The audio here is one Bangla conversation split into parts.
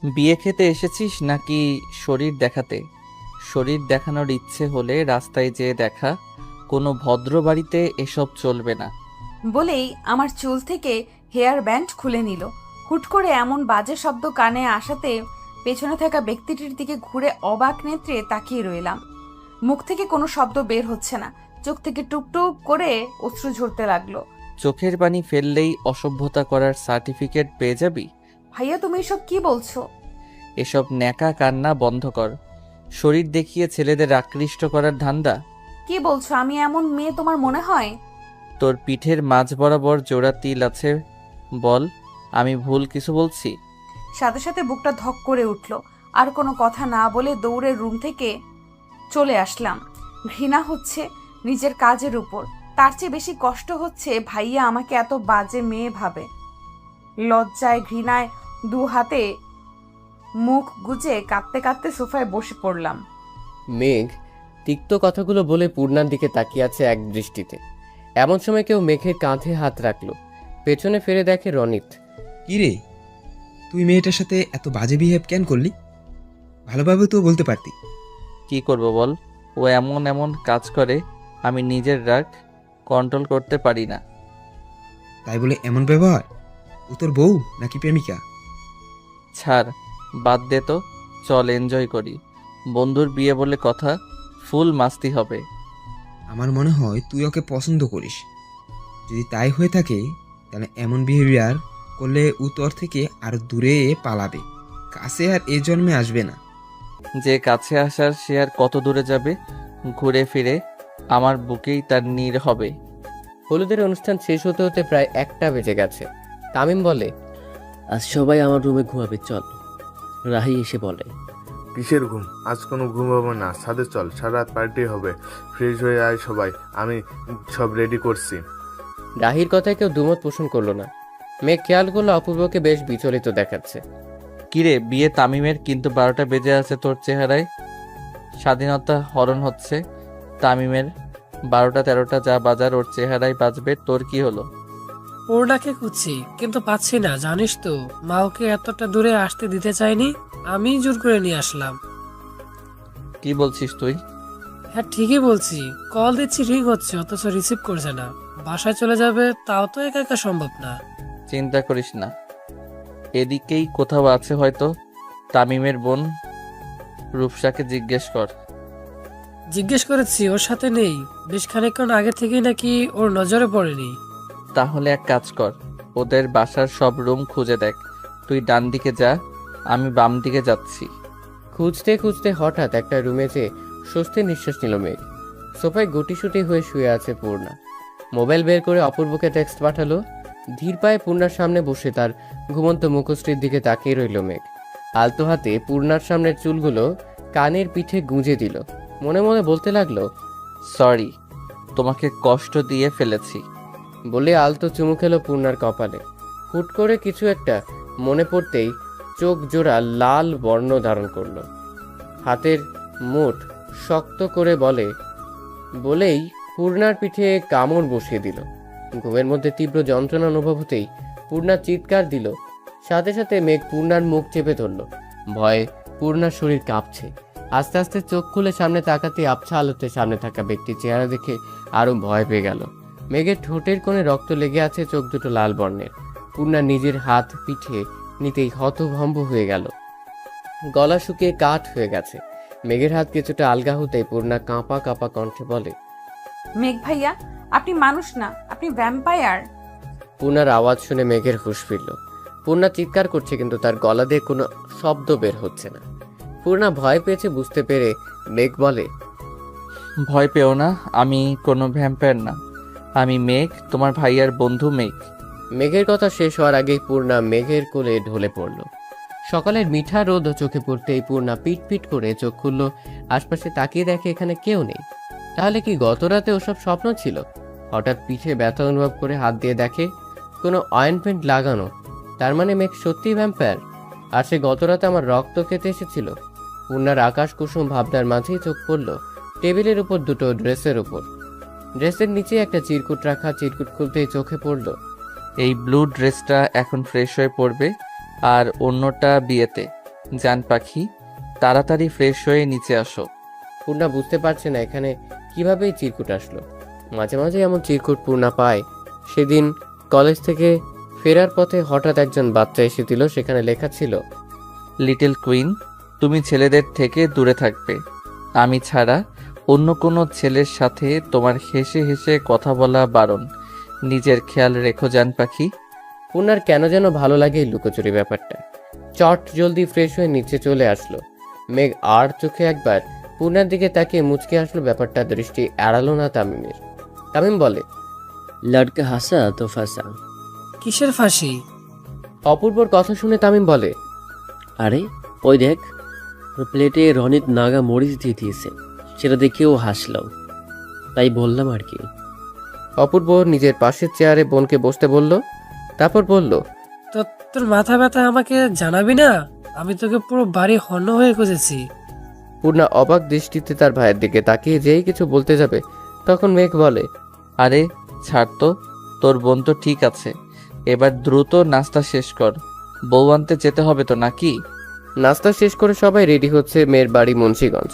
বিয়ে খেতে এসেছিস নাকি শরীর দেখাতে? শরীর দেখানোর ইচ্ছে হলে রাস্তায় যেয়ে দেখা, কোনো ভদ্র বাড়িতে এসব চলবে না। বলেই আমার চুল থেকে হেয়ার ব্যান্ড খুলে নিল। হুট করে এমন বাজে শব্দ কানে আসাতে পেছনে থাকা ব্যক্তিটির দিকে ঘুরে অবাক নেত্রে তাকিয়ে রইলাম। মুখ থেকে কোনো শব্দ বের হচ্ছে না, চোখ থেকে টুপটুপ করে অশ্রু ঝরতে লাগলো। চোখের পানি ফেললেই অসভ্যতা করার সার্টিফিকেট পেয়ে যাবি। ভাইয়া, তুমি এসব কি বলছো? এসব ন্যাকা কান্না বন্ধ কর। শরীর দেখিয়ে ছেলেদের আকৃষ্ট করার ধান্দা। কি বলছো? আমি এমন মেয়ে তোমার মনে হয়? তোর পিঠের মাঝ বরাবর জোড়া তিল আছে, বল আমি ভুল কিছু বলছি? সাথে সাথে বুকটা ধক করে উঠল। আর কোনো কথা না বলে দৌড়ে রুম থেকে চলে আসলাম। ঘৃণা হচ্ছে নিজের কাজের উপর, তার চেয়ে বেশি কষ্ট হচ্ছে ভাইয়া আমাকে এত বাজে মেয়ে ভাবে। লজ্জায় ঘৃণায় দু হাতে মুখ গুজে কাঁদতে কাঁদতে সোফায় বসে পড়লাম। মেঘ তিক্ত কথাগুলো বলে পূর্ণার দিকে তাকিয়ে আছে এক দৃষ্টিতে। এমন সময় কেউ মেঘের কাঁধে হাত রাখলো। পেছনে ফিরে দেখে রনিত। কি রে, তুই মেয়েটার সাথে এত বাজে বিহেভ কেন করলি? ভালোভাবে তো বলতে পারতি। কি করব বল, ও এমন এমন কাজ করে, আমি নিজের রাগ কন্ট্রোল করতে পারি না। তাই বলে এমন ব্যবহার? ও তোর বউ নাকি প্রেমিকা? ছাড়, বাদ দে তো, চল এনজয় করি। বন্ধুর বিয়ে বলে কথা, ফুল মাস্তি হবে। আমার মনে হয় তুই ওকে পছন্দ করিস। যদি তাই হয়ে থাকে তাহলে এমন বিহেভিয়ার করলে ও তোর থেকে আরো দূরে পালাবে, কাছে আর এ জন্মে আসবে না। যে কাছে আসার সে আর কত দূরে যাবে? ঘুরে ফিরে আমার বুকেই তার নীর হবে। হলুদের অনুষ্ঠান শেষ হতে হতে প্রায় 1টা বেজে গেছে। তামিম বলে, আজ সবাই আমার রুমে ঘুমাবে, চল। রাহি এসে বলে, কিসের ঘুম? আজ কোনো ঘুম হবে না, ছাদে চল, সারা রাত পার্টি হবে। ফ্রেশ হয়ে আয় সবাই, আমি সব রেডি করছি। রাহির কথায় কেউ দুমত পোষণ করলো না। মেঘ খেয়াল করলো অপূর্বকে বেশ বিচলিত দেখাচ্ছে। কিরে, বিয়ে তামিমের, কিন্তু 12টা বেজে আছে তোর চেহারায়। স্বাধীনতা হরণ হচ্ছে তামিমের। 12টা 13টা যা বাজার ওর চেহারায় বাজবে, তোর কি হলো? পূর্ণাকে খুঁজছি কিন্তু পাচ্ছি না, জানিস তো মা ওকে এতটা দূরে আসতে দিতে চায়নি, আমি জোর করে নিয়ে আসলাম। কি বলছিস তুই? হ্যাঁ ঠিকই বলছি, কল দিচ্ছি রিং হচ্ছে অথচ রিসিভ করছে না। বাসায় চলে যাবে, তাও তো একা একা সম্ভব না। চিন্তা করিস না, এদিকেই কোথাও আছে হয়তো। তামিমের বোন রূপসাকে জিজ্ঞেস কর। জিজ্ঞেস করেছি, ওর সাথে নেই। বেশ খানিকক্ষণ আগে থেকেই নাকি ওর নজরে পড়েনি। তাহলে এক কাজ কর, ওদের বাসার সব রুম খুঁজে দেখ। তুই ডান দিকে যা, আমি বাম দিকে যাচ্ছি। খুঁজতে খুঁজতে হঠাৎ একটা রুমে যেয়ে স্বস্তির নিঃশ্বাস নিল মেঘ। সোফায় গুটিসুটি হয়ে শুয়ে আছে পূর্ণা। মোবাইল বের করে অপূর্বকে টেক্সট পাঠালো। ধীর পায়ে পূর্ণার সামনে বসে তার ঘুমন্ত মুখশ্রীর দিকে তাকিয়ে রইল মেঘ। আলতো হাতে পূর্ণার সামনের চুলগুলো কানের পিঠে গুঁজে দিল। মনে মনে বলতে লাগলো, সরি, তোমাকে কষ্ট দিয়ে ফেলেছি। বলে আলতো চুমু খেলো পূর্ণার কপালে। হুট করে কিছু একটা মনে পড়তেই চোখ জোড়া লাল বর্ণ ধারণ করলো। হাতের মুঠ শক্ত করে বলেই পূর্ণার পিঠে কামড় বসিয়ে দিল। ঘুমের মধ্যে তীব্র যন্ত্রণা অনুভব হতেই পূর্ণা চিৎকার দিল। সাথে সাথে মেঘ পূর্ণার মুখ চেপে ধরল। ভয়ে পূর্ণার শরীর কাঁপছে। আস্তে আস্তে চোখ খুলে সামনে তাকাতে আবছা আলোতে সামনে থাকা ব্যক্তির চেহারা দেখে আরো ভয় পেয়ে গেল। মেঘের ঠোঁটের কোণে রক্ত লেগে আছে, চোখ দুটো লাল বর্ণের। পূর্ণা নিজের হাত পিঠে নিতেই হতভম্ব হয়ে গেল। গলা শুকিয়ে কাঠ হয়ে গেছে। মেঘের হাত কিছুটা আলগা হতেই পূর্ণা কাঁপা কাঁপা কণ্ঠে বলে, মেঘ ভাইয়া, আপনি মানুষ না, আপনি ভ্যাম্পায়ার। পূর্ণার আওয়াজ শুনে মেঘের হুঁশ ফিরল। পূর্ণা চিৎকার করছে কিন্তু তার গলা দিয়ে কোনো শব্দ বের হচ্ছে না। পূর্ণা ভয় পেয়েছে বুঝতে পেরে মেঘ বলে, ভয় পেও না, আমি কোনো ভ্যাম্পায়ার না। আমি মেঘ, তোমার ভাইয়ার বন্ধু মেঘ। মেঘের কথা শেষ হওয়ার আগেই পূর্ণা মেঘের কোলে ঢলে পড়ল। সকালের মিঠা রোদ চোখে পড়তেই পূর্ণা পিট পিট করে চোখ খুলল। আশপাশে তাকিয়ে দেখে এখানে কেউ নেই। তাহলে কি গত রাতে ওসব স্বপ্ন ছিল? হঠাৎ পিঠে ব্যথা অনুভব করে হাত দিয়ে দেখে কোনো অয়েন্টমেন্ট লাগানো। তার মানে মেঘ সত্যিই ভ্যাম্পায়ার, আর সে গত রাতে আমার রক্ত খেতে এসেছিল। পূর্ণার আকাশ কুসুম ভাবনার মাঝেই চোখ পড়ল টেবিলের উপর দুটো ড্রেসের উপর। ড্রেসের নিচে একটা চিরকুট রাখা। চিরকুট খুলতেই চোখে পড়ল এই ব্লু ড্রেসটা এখন ফ্রেশ হয়ে পড়বে, আর অন্যটা বিয়েতে। জান পাখি, তাড়াতাড়ি ফ্রেশ হয়ে নিচে আসো। পূর্ণা বুঝতে পারছে না এখানে কিভাবে এই চিরকুট আসলো। মাঝে মাঝে এমন চিরকুট পূর্ণা পায়। সেদিন কলেজ থেকে ফেরার পথে হঠাৎ একজন বাচ্চা এসে দিল, সেখানে লেখা ছিল, লিটল কুইন, তুমি ছেলেদের থেকে দূরে থাকবে। আমি ছাড়া অন্য কোনো ছেলের সাথে তোমার হেসে হেসে কথা বলা বারণ। নিজের খেয়াল রেখো জান পাখি। পূর্ণার কেন যেন ভালো লাগে এই লুকোচুরি ব্যাপারটা। চট জলদি ফ্রেশ হয়ে নিচে চলে আসলো। মেঘ আর চোখে একবার পূর্ণার দিকে তাকিয়ে মুচকে আসলো। ব্যাপারটা দৃষ্টি এড়ালো না তামিমের। তামিম বলে, লড়কা হাসা তো ফাঁসা। কিসের ফাঁসি? অপূর্বর কথা শুনে তামিম বলে, আরে ওই দেখ, ওর প্লেটে রনিত নাগা মরিচ দিয়ে দিয়েছে, সেটা দেখেও হাসলাম, তাই বললাম আর কি। অপূর্ব নিজের পাশের চেয়ারে বোনকে বসতে বলল, তারপর বলল, তো তোর মাথা ব্যথা আমাকে জানাবি না? আমি তোকে পুরো বাড়ি হন্য হয়ে খুঁজেছি। পূর্ণা অবাক দৃষ্টিতে তার ভাইয়ের দিকে তাকিয়ে যেই কিছু বলতে যাবে তখন মেঘ বলে, আরে ছাড় তো, তোর বোন তো ঠিক আছে। এবার দ্রুত নাস্তা শেষ কর, বউ আনতে যেতে হবে তো নাকি? নাস্তা শেষ করে সবাই রেডি হচ্ছে। মেয়ের বাড়ি মুন্সিগঞ্জ।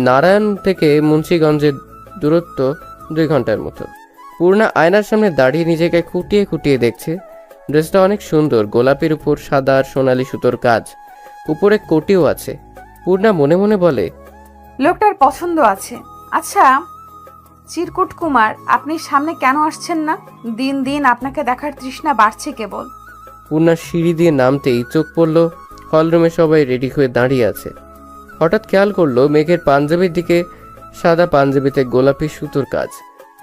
নারায়ণ থেকে মুন্সিগঞ্জের দূরত্ব 2 ঘন্টার মতো। পূর্ণা আয়নার সামনে দাঁড়িয়ে নিজেকে খুঁটিয়ে খুঁটিয়ে দেখছে। ড্রেসটা অনেক সুন্দর, গোলাপের উপর সাদা আর সোনালি সুতোর কাজ, উপরে কোটিও আছে। পূর্ণা মনে মনে বলে, লোকটার পছন্দ আছে। আচ্ছা চিরকুট কুমার, আপনি সামনে কেন আসছেন না? দিন দিন আপনাকে দেখার তৃষ্ণা বাড়ছে কেবল। পূর্ণার সিঁড়ি দিয়ে নামতেই চোখ পড়ল হলরুমে সবাই রেডি হয়ে দাঁড়িয়ে আছে। হঠাৎ খেয়াল করলো মেঘের পাঞ্জাবির দিকে, সাদা পাঞ্জাবিতে গোলাপি সুতোর কাজ।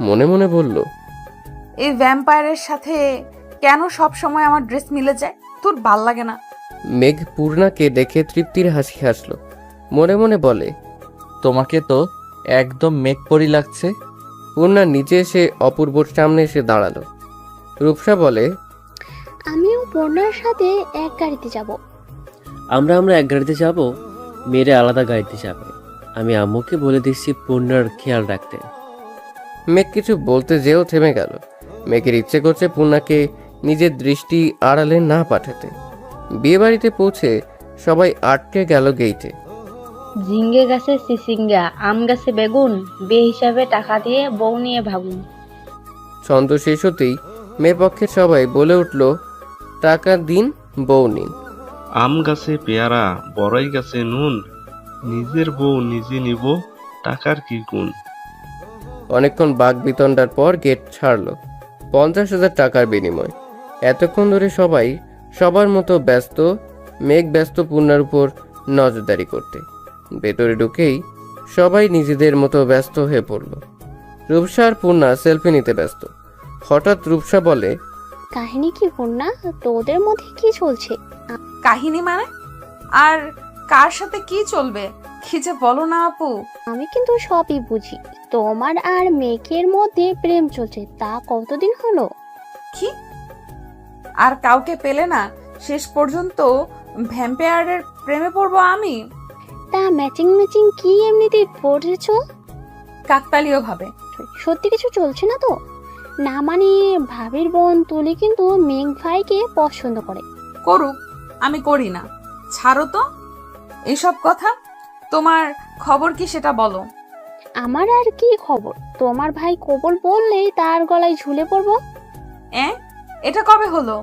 মনে মনে বলল, এই ভ্যাম্পায়ারের সাথে কেন সব সময় আমার ড্রেস মিলে যায়? তোর ভাল লাগে না? মেঘ পূর্ণাকে দেখে তৃপ্তির হাসি হাসলো। মনে মনে বলে, তোমাকে তো একদম মেঘপরি লাগছে। পূর্ণা নিচে এসে অপূর্বর সামনে এসে দাঁড়ালো। রূপসা বলে, আমিও পূর্ণার সাথে এক গাড়িতে যাব। আমরা এক গাড়িতে যাব, মেয়েরা আলাদা গাড়িতে যাবে। আমি আম্মুকে বলে দিচ্ছি পূর্ণার খেয়াল রাখতে। মেঘ কিছু বলতে যেও থেমে গেল। মেঘের ইচ্ছে করছে পূর্ণাকে নিজের দৃষ্টি আড়ালে না পাঠাতে। বিয়ে বাড়িতে পৌঁছে সবাই আটকে গেল গেইটে। ঝিঙ্গে গাছে চিচিঙ্গা, আম গাছে বেগুন, বে হিসাবে টাকা দিয়ে বউ নিয়ে ভাগুন। ছন্দ শেষ হতেই মেয়ে পক্ষের সবাই বলে উঠল, টাকা দিন, বউ নিন। আম গাছে পেয়ারা, বড়াই গাছে নুন, নিজের বউ নিজে নিব, টাকার কি গুণ। অনেকক্ষণ বাঘ বিতণ্ডার পর গেট ছাড়লো 50,000 টাকার বিনিময়। এতক্ষণ ধরে সবাই সবার মতো ব্যস্ত। মেঘ ব্যস্ত পূর্ণার উপর নজরদারি করতে। ভেতরে ঢুকেই সবাই নিজেদের মতো ব্যস্ত হয়ে পড়ল। রূপসা আর পূর্ণা সেলফি নিতে ব্যস্ত। হঠাৎ রূপসা বলে, কাহিনী কি পূর্ণা, তোদের মধ্যে কি চলছে? কাহিনী মানে? আর কার সাথে কি চলবে? কি যে বলো না আপু। আমি কিন্তু সবই বুঝি। তোমার আর মেঘের মধ্যে প্রেম চলছে, তা কতদিন হলো? কি? আর কাউকে পেলে না শেষ পর্যন্ত ভ্যাম্পায়ারের প্রেমে পড়বো আমি? তা ম্যাচিং কি এমনিতে পড়েছ? কাকতালীয় ভাবে। সত্যি কিছু চলছে না তো? না মানে ভাবির বোন তুলি কিন্তু মেঘ ভাইকে পছন্দ করে। করুক, আমি করি না। ছাড়ো তো এসব কথা। তোমার খবর কি সেটা বলো। আমার আর কি খবর? তোমার ভাই কবল বললেই তার গলায় ঝুলে পড়বো। এটা কবে হলো?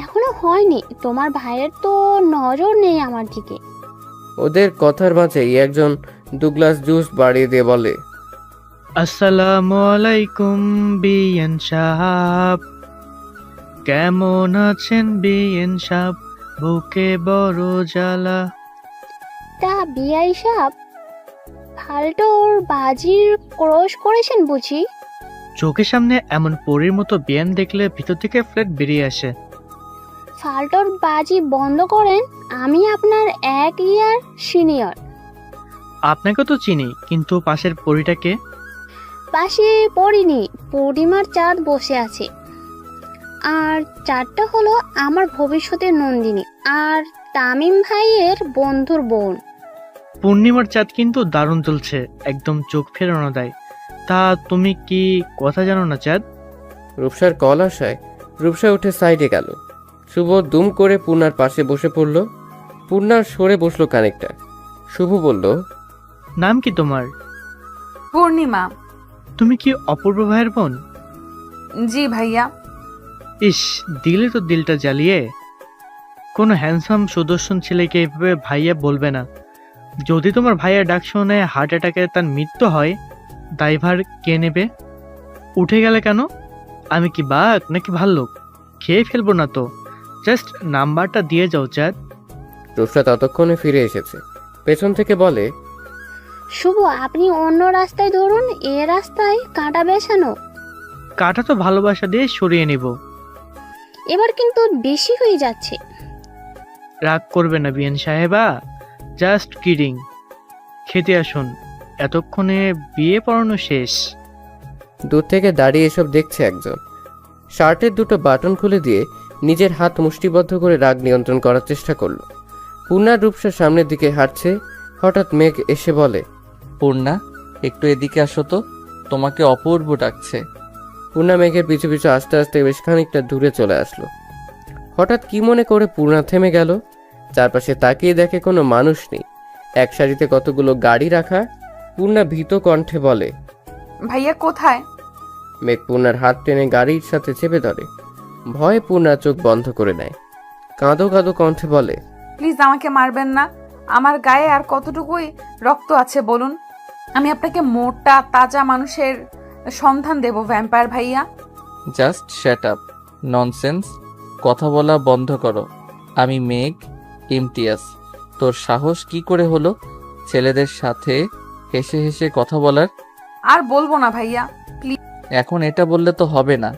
এখনো হয়নি। তোমার ভাইয়ের তো নজর নেই আমার দিকে। ওদের কথার মাঝেই একজন 2 গ্লাস জুস বাড়িয়ে দিয়ে বলে, আসসালামু আলাইকুম বিএন সাহাব, কেমন আছেন বিএন সাহাব, বুকে বড় জ্বালা। তা বিআই সাহেব ফাল্টোর বাজির ক্রস করেছেন বুঝি? চোখের সামনে এমন পরীর মতো বিয়ান দেখলে ভিতর থেকে ফ্ল্যাট বেরিয়ে আসে। ফাল্টোর বাজি বন্ধ করেন। আমি আপনার 1 ইয়ার সিনিয়র। আপনাকে তো চিনি, কিন্তু পাশের পরীটাকে? পাশে পড়িনি, পূর্ণিমার চাঁদ বসে আছে। আর চাঁদটা হলো আমার ভবিষ্যতের নন্দিনী আর তামিম ভাইয়ের বন্ধুর বোন। পূর্ণিমার চাঁদ কিন্তু দারুণ চলছে, একদম চোখ ফেরানো দেয়। তা তুমি কি কথা জানো না চাঁদ? রূপসার কল আসায় রূপসা উঠে সাইডে গেল। শুভ দুম করে পূর্ণার পাশে বসে পড়ল। পূর্ণার সরে বসলো কানেকটা। শুভ বলল, নাম কি তোমার? পূর্ণিমা। তুমি কি অপূর্ব ভাইয়ের বোন? জি ভাইয়া। ইস, দিলে তো দিলটা জ্বালিয়ে। কোনো হ্যান্ডসাম সুদর্শন ছেলেকে এভাবে ভাইয়া বলবে না। যদি তোমার ভাইয়া ডাক শুনে হার্ট অ্যাটাকে তার মৃত্যু হয়, দায়ভার কে নেবে? উঠে গেলে কেন? আমি কি বাঘ নাকি ভাল্লুক? খেয়ে ফেলবো না তো। জাস্ট নাম্বারটা দিয়ে যাও চাঁদ। রূপসা ততক্ষণে ফিরে এসেছে। পেছন থেকে বলে, শুভ, আপনি অন্য রাস্তায় ধরুন, এ রাস্তায় কাঁটা বেছানো। কাটা তো ভালোবাসা দিয়ে সরিয়ে নেব। এবার কিন্তু বেশি হয়ে যাচ্ছে। রাগ করবে না বিএন সাহেবা, জাস্ট কিডিং। খেতে আসুন, এতক্ষণে বিয়ে পড়ানো শেষ। দূর থেকে দাঁড়িয়ে এসব দেখছে একজন। শার্টের দুটো বাটন খুলে দিয়ে নিজের হাত মুষ্টিবদ্ধ করে রাগ নিয়ন্ত্রণ করার চেষ্টা করলো। পূর্ণা রূপসার সামনের দিকে হাঁটছে। হঠাৎ মেঘ এসে বলে, পূর্ণা, একটু এদিকে আসো তো, তোমাকে অপূর্ব ডাকছে। পূর্ণা মেঘের পিছু পিছু আস্তে আস্তে বেশ খানিকটা দূরে চলে আসলো। হঠাৎ কি মনে করে পূর্ণা থেমে গেল। চারপাশে তাকিয়ে দেখে কোনো মানুষ নেই। এক সারিতে কতগুলো গাড়ি রাখা। পূর্ণা ভীত কণ্ঠে বলে, ভাইয়া কোথায়? মেঘ পূর্ণার হাত টেনে গাড়ির সাথে চেপে ধরে। ভয়ে পূর্ণা চোখ বন্ধ করে নেয়। কাঁদো কাঁদো কণ্ঠে বলে, প্লিজ আমাকে মারবেন না। আমার গায়ে আর কতটুকুই রক্ত আছে বলুন? আমি আপনাকে মোটা তাজা মানুষের সন্ধান দেব ভ্যাম্পায়ার ভাইয়া। জাস্ট শ্যাট আপ, ননসেন্স, কথা বলা বন্ধ করো। আমি মেঘ, ইমতিয়াজ। তোর সাহস কি করে হলো ছেলেদের সাথে হেসে হেসে কথা বলার? আর বলবো না ভাইয়া, এখন এটা বললে তো হবে না,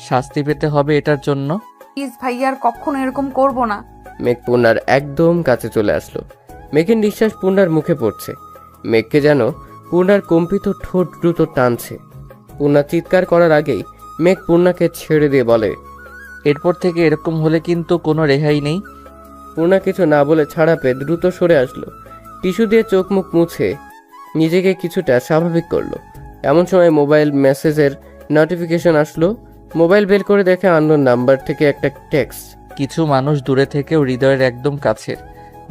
শাস্তি পেতে হবে এটার জন্য। প্লিজ ভাইয়া, আর কখনো এরকম করব না। মেঘ পূর্ণার একদম কাছে চলে আসলো। মেঘের নিঃশ্বাস পূর্ণার মুখে পড়ছে। মেঘকে যেন পূর্ণার কম্পিত ঠোঁট দ্রুত টানছে। পূর্ণা চিৎকার করার আগেই মেঘ পূর্ণাকে ছেড়ে দিয়ে বলে, এরপর থেকে এরকম হলে কিন্তু কোনো রেহাই নেই। পূর্ণা কিছু না বলে ছাড়া পেয়ে দ্রুত সরে আসলো। টিস্যু দিয়ে চোখ মুখ মুছে নিজেকে কিছুটা স্বাভাবিক করলো। এমন সময় মোবাইল মেসেজের নোটিফিকেশন আসলো। মোবাইল বের করে দেখে আননোন নাম্বার থেকে একটা টেক্সট। কিছু মানুষ দূরে থেকেও হৃদয়ের একদম কাছের,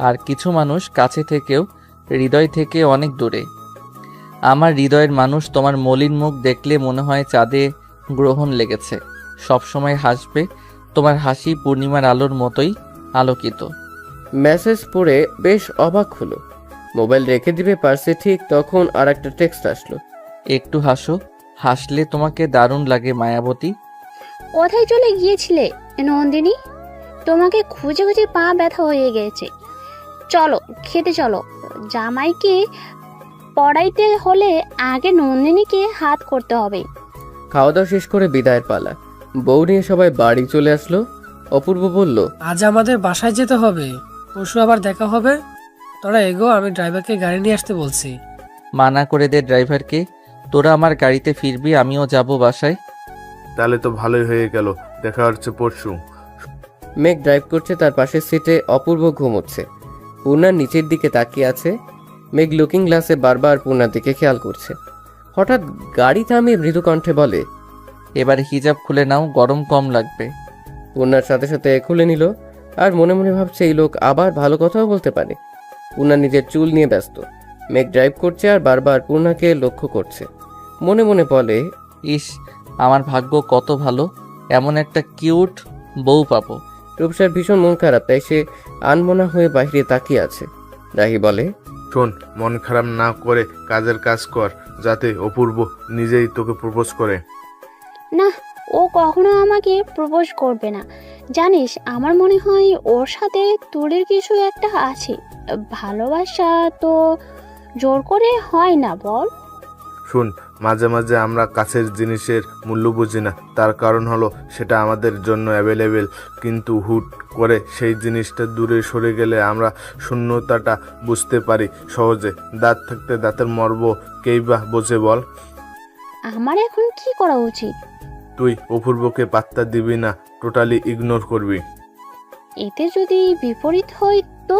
আর কিছু মানুষ কাছে থেকেও হৃদয় থেকে অনেক দূরে। আমার হৃদয়ের মানুষ তোমার মলিন মুখ দেখলে মনে হয় চাঁদে গ্রহণ লেগেছে। সবসময় হাসবে, তোমার হাসি পূর্ণিমার আলোর মতোই আলোকিত। মেসেজ পড়ে বেশ অবাক হলো। মোবাইল রেখে দিবে পার্সে, ঠিক তখন আর একটা টেক্সট আসলো। একটু হাসো, হাসলে তোমাকে দারুণ লাগে মায়াবতী। কোথায় চলে গিয়েছিলে নন্দিনী? তোমাকে খুঁজে খুঁজে পা ব্যথা হয়ে গেছে। চলো খেতে চলো। জামাইকে পড়াইতে হলে আগে নন্দিনীকে হাত করতে হবে। খাওয়া দাওয়া শেষ করে বিদায়ের পালা। বউ নিয়ে সবাই বাড়ি চলে আসলো। অপূর্ব বলল, আজ আমাদের বাসায় যেতে হবে, পরশু আবার দেখা হবে। তোরা এগো, আমি ড্রাইভারকে গাড়ি নিয়ে আসতে বলছি। মানা করে দে ড্রাইভারকে, তোরা আমার গাড়িতে ফিরবি, আমিও যাব বাসায়। তাহলে তো ভালোই হয়ে গেল, দেখা হচ্ছে পরশু। মেঘ ড্রাইভ করছে, তার পাশের সিটে অপূর্ব ঘুমোচ্ছে। পূর্ণার নিচের দিকে তাকিয়ে আছে। মেঘ লুকিং গ্লাসে বারবার পূর্ণার দিকে খেয়াল করছে। হঠাৎ গাড়ি থামিয়ে মৃদু কণ্ঠে বলে, এবার হিজাব খুলে নাও, গরম কম লাগবে। পূর্ণার সাথে সাথে খুলে নিল। আর মনে মনে ভাবছে এই লোক আবার ভালো কথাও বলতে পারে। পূর্ণা নিজের চুল নিয়ে ব্যস্ত। মেঘ ড্রাইভ করছে আর বারবার পূর্ণাকে লক্ষ্য করছে। মনে মনে বলে, ইস, আমার ভাগ্য কত ভালো, এমন একটা কিউট বউ পাবো। রূপসার ভীষণ মন খারাপ, তাই সে আনমনা হয়ে বাইরে তাকিয়ে আছে। রাহি বলে, শোন, মন খারাপ না করে কাজের কাজ কর, যাতে অপূর্ব নিজেই তোকে প্রপোজ করে। না, ও কখনো আমাকে প্রপোজ করবে না। জানিস, আমার মনে হয় ওর সাথে তোদের কিছু একটা আছে। ভালোবাসা তো জোর করে হয় না, বল? শুন, মাঝে মাঝে আমরা কাছের জিনিসের মূল্য বুঝি না, তার কারণ হলো সেটা আমাদের জন্য অ্যাভেলেবেল, কিন্তু হুট করে সেই জিনিসটা দূরে সরে গেলে আমরা শূন্যতাটা বুঝতে পারি সহজে। দাঁত থাকতে দাঁতের মর্ম কেই বা বোঝে বল? আমার এখন কি করা উচিত? তুই অপূর্বকে পাত্তা দিবি না, টোটালি ইগনোর করবি। এতে যদি বিপরীত হয় তো?